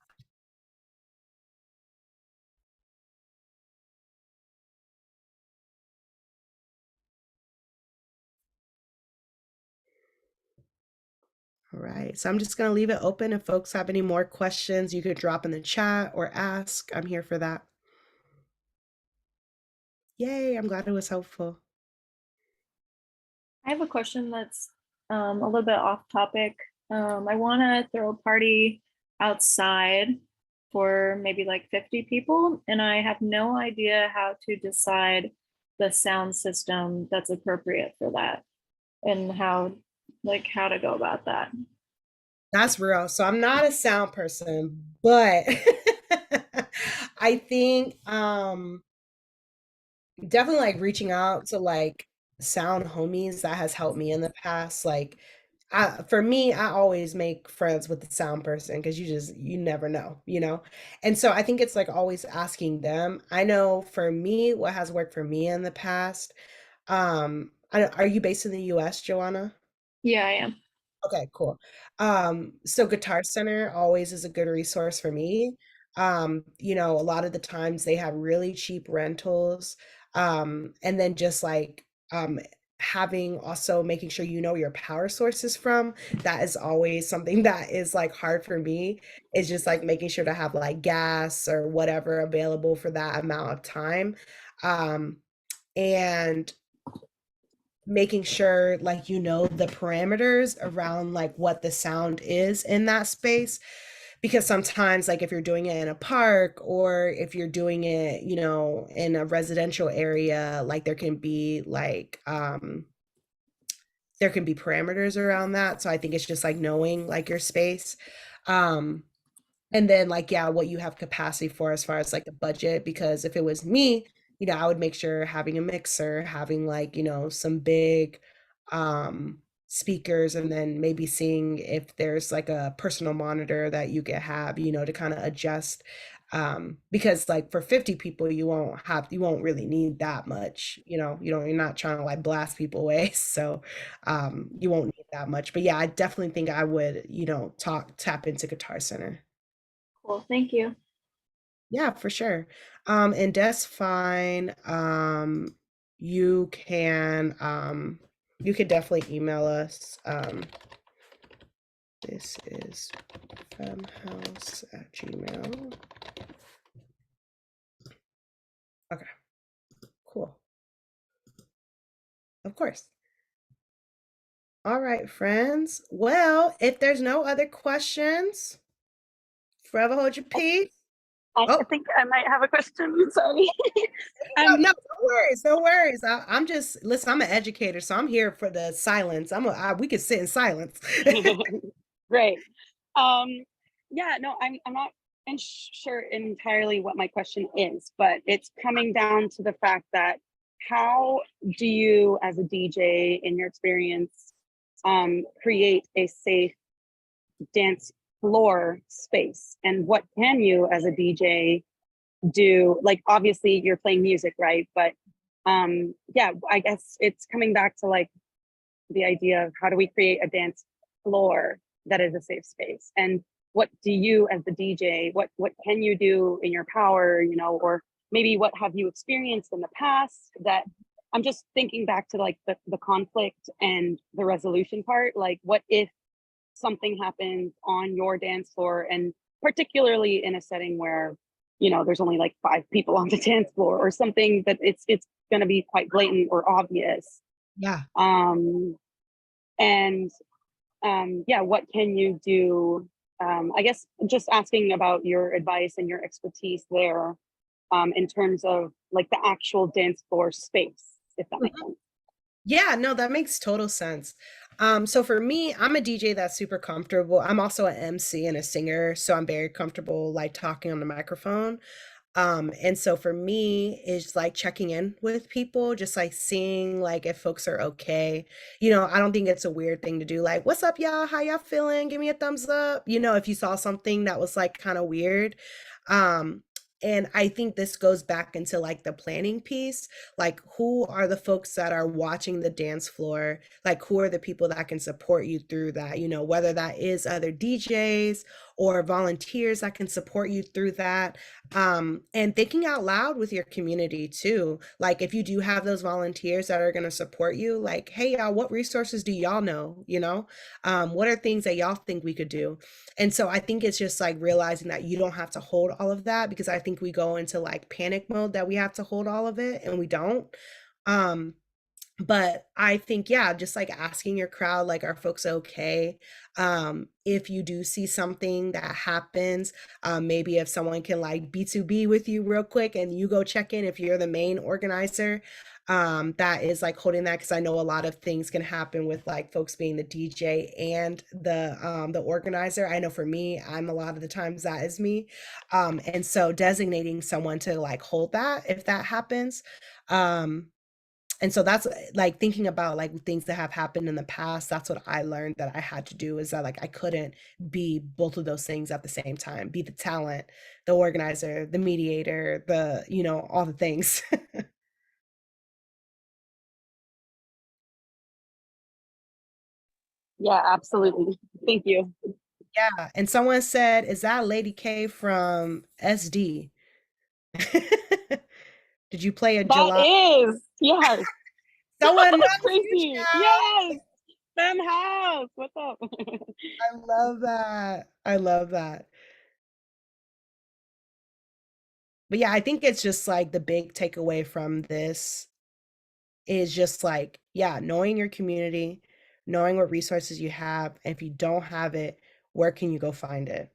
All right. So I'm just going to leave it open. If folks have any more questions, you could drop in the chat or ask. I'm here for that. Yay. I'm glad it was helpful. I have a question that's a little bit off topic. I want to throw a party outside for maybe like 50 people, and I have no idea how to decide the sound system that's appropriate for that and how to go about that. That's real. So I'm not a sound person, but I think definitely like reaching out to like sound homies, that has helped me in the past. Like for me, I always make friends with the sound person because you never know. And so I think it's like always asking them. I know for me, what has worked for me in the past. Are you based in the US, Joanna? Yeah, I am. Okay, cool. So Guitar Center always is a good resource for me. A lot of the times they have really cheap rentals. And then just like having also making sure you know your power sources from, that is always something that is like hard for me. Is just like making sure to have like gas or whatever available for that amount of time. And making sure like the parameters around like what the sound is in that space, because sometimes like if you're doing it in a park or if you're doing it in a residential area, like there can be parameters around that. So I think it's just like knowing like your space. um and then like, yeah, what you have capacity for as far as like the budget, because if it was me, I would make sure having a mixer, having like, some big speakers, and then maybe seeing if there's like a personal monitor that you could have, to kind of adjust. Because like for 50 people, you won't really need that much, you're not trying to like blast people away. So you won't need that much. But yeah, I definitely think I would, tap into Guitar Center. Cool. Thank you. Yeah, for sure. And that's fine. You can definitely email us. This is femmehouse@gmail. Okay, cool. Of course. All right, friends. Well, if there's no other questions, forever hold your peace. I Oh, think I might have a question. Sorry. no, no worries, no worries. I'm just listen. I'm an educator, so I'm here for the silence. We can sit in silence. Great. Yeah, no, I'm not sure entirely what my question is, but it's coming down to the fact that how do you, as a DJ, in your experience, create a safe dance floor space, and what can you, as a DJ, do? Like, obviously, you're playing music, right? But yeah, I guess it's coming back to like the idea of how do we create a dance floor that is a safe space, and what do you as the DJ, what can you do in your power, or maybe what have you experienced in the past that I'm just thinking back to like the conflict and the resolution part. Like, what if something happens on your dance floor, and particularly in a setting where there's only like 5 people on the dance floor, or something that it's going to be quite blatant or obvious. Yeah. And yeah, what can you do? I guess just asking about your advice and your expertise there, in terms of like the actual dance floor space, if that makes sense. Yeah, no, that makes total sense. So for me, I'm a DJ that's super comfortable. I'm also an MC and a singer, so I'm very comfortable like talking on the microphone. And so for me, it's like checking in with people, just like seeing like if folks are okay. I don't think it's a weird thing to do, like, what's up, y'all? How y'all feeling? Give me a thumbs up. If you saw something that was like kind of weird. Um, and I think this goes back into like the planning piece. Like, who are the folks that are watching the dance floor? Like, who are the people that can support you through that? Whether that is other DJs or volunteers that can support you through that, and thinking out loud with your community too. Like, if you do have those volunteers that are going to support you, like, hey, y'all, what resources do y'all know? What are things that y'all think we could do? And so I think it's just like realizing that you don't have to hold all of that, because I think we go into like panic mode that we have to hold all of it, and we don't. um but I think, yeah, just like asking your crowd, like, are folks okay? If you do see something that happens, maybe if someone can like B2B with you real quick and you go check in, if you're the main organizer, that is like holding that, because I know a lot of things can happen with like folks being the DJ and the organizer. I know for me, I'm a lot of the times that is me. And so designating someone to like hold that if that happens. And so that's like thinking about like things that have happened in the past. That's what I learned that I had to do, is that like I couldn't be both of those things at the same time, be the talent, the organizer, the mediator, all the things. Yeah, absolutely. Thank you. Yeah. And someone said, is that Lady K from SD? Did you play a That July? is, yes. Someone That's knows you, crazy. Yes. Femme house. What's up? I love that. I love that. But yeah, I think it's just like the big takeaway from this is just like, yeah, knowing your community, knowing what resources you have. And if you don't have it, where can you go find it?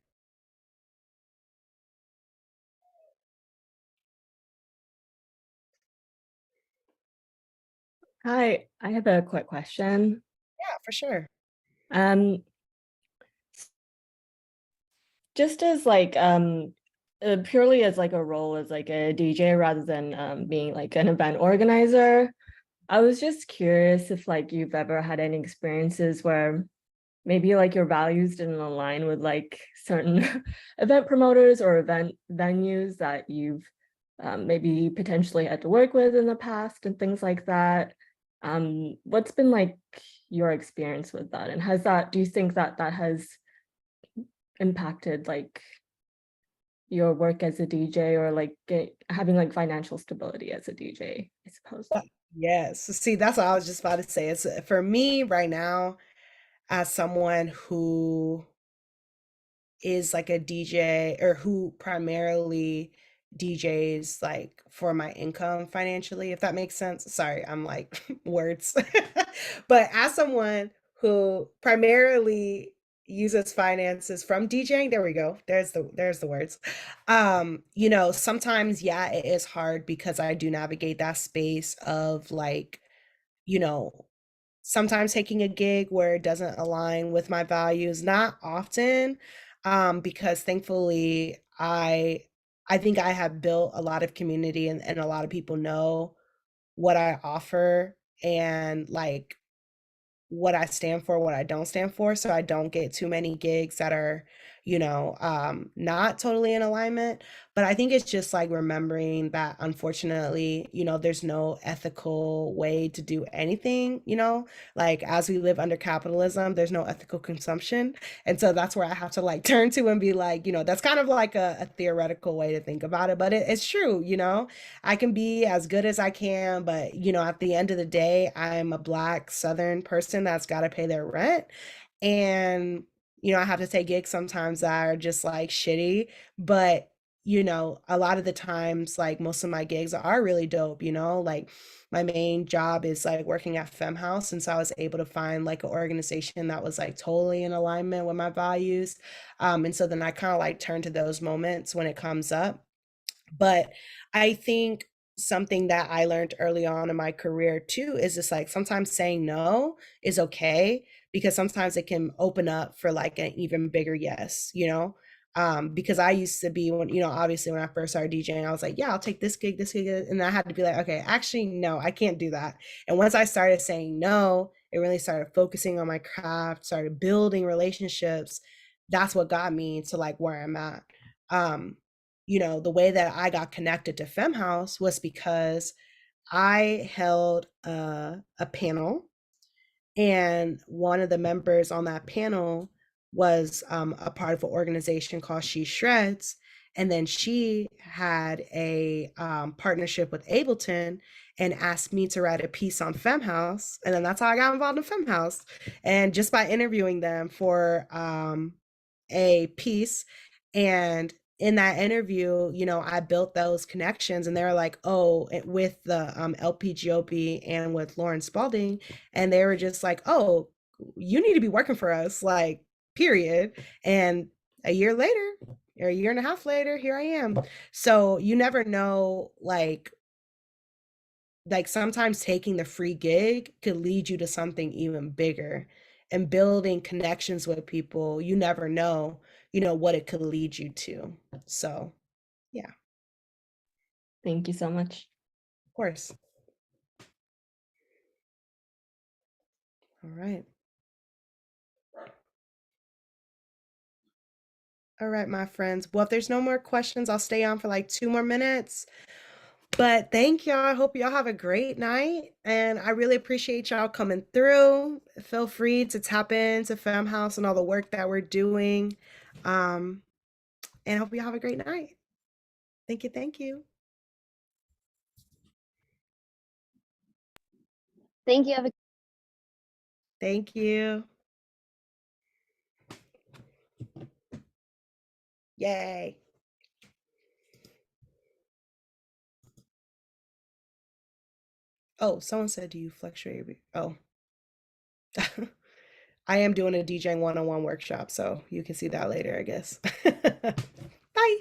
Hi, I have a quick question. Yeah, for sure. Um, just as like purely as like a role as like a DJ rather than being like an event organizer, I was just curious if like you've ever had any experiences where maybe like your values didn't align with like certain event promoters or event venues that you've maybe potentially had to work with in the past and things like that. What's been like your experience with that? And do you think that that has impacted like your work as a DJ, or like having like financial stability as a DJ, I suppose? Yes. See, that's what I was just about to say. It's for me right now, as someone who is like a DJ, or who primarily DJs like for my income financially, if that makes sense. Sorry, I'm like words. But as someone who primarily uses finances from DJing, there we go. There's the words. Sometimes, yeah, it is hard because I do navigate that space of like, you know, sometimes taking a gig where it doesn't align with my values, not often, because thankfully I think I have built a lot of community, and a lot of people know what I offer, and like what I stand for, what I don't stand for. So I don't get too many gigs that are, not totally in alignment. But I think it's just like remembering that unfortunately, there's no ethical way to do anything, like as we live under capitalism, there's no ethical consumption. And so that's where I have to like turn to and be like, that's kind of like a theoretical way to think about it. But it's true, I can be as good as I can, but at the end of the day, I'm a Black Southern person that's got to pay their rent. And I have to take gigs sometimes that are just like shitty, but you know, a lot of the times, like most of my gigs are really dope, you know, like my main job is like working at FEMME House. And so I was able to find like an organization that was like totally in alignment with my values. And so then I kind of like turn to those moments when it comes up. But I think something that I learned early on in my career too is just like sometimes saying no is okay because sometimes it can open up for like an even bigger yes, you know? Because I used to be when, you know, obviously when I first started DJing, I was like, yeah, I'll take this gig, and I had to be like, okay, actually, no, I can't do that. And once I started saying no, it really started focusing on my craft, started building relationships. That's what got me to like where I'm at. Um, you know, the way that I got connected to FEMME House was because I held a panel, and one of the members on that panel was a part of an organization called She Shreds. And then she had a partnership with Ableton and asked me to write a piece on FEMME House. And then that's how I got involved in FEMME House. And just by interviewing them for a piece. And in that interview, you know, I built those connections, and they were like, oh, with the LPGOP and with Lauren Spalding. And they were just like, oh, you need to be working for us, like, period. And a year later, or a year and a half later, here I am. So you never know, like sometimes taking the free gig could lead you to something even bigger, and building connections with people, you never know, you know, what it could lead you to. So yeah, Thank you so much. of course. All right. All right, my friends. Well, if there's no more questions, I'll stay on for like 2 more minutes. But thank y'all. I hope y'all have a great night. And I really appreciate y'all coming through. Feel free to tap into FEMME House and all the work that we're doing. And I hope y'all have a great night. Thank you. Thank you. Thank you. Have a Thank you. Yay. Oh, someone said, do you fluctuate? Oh, I am doing a DJing one-on-one workshop, so you can see that later, I guess. Bye.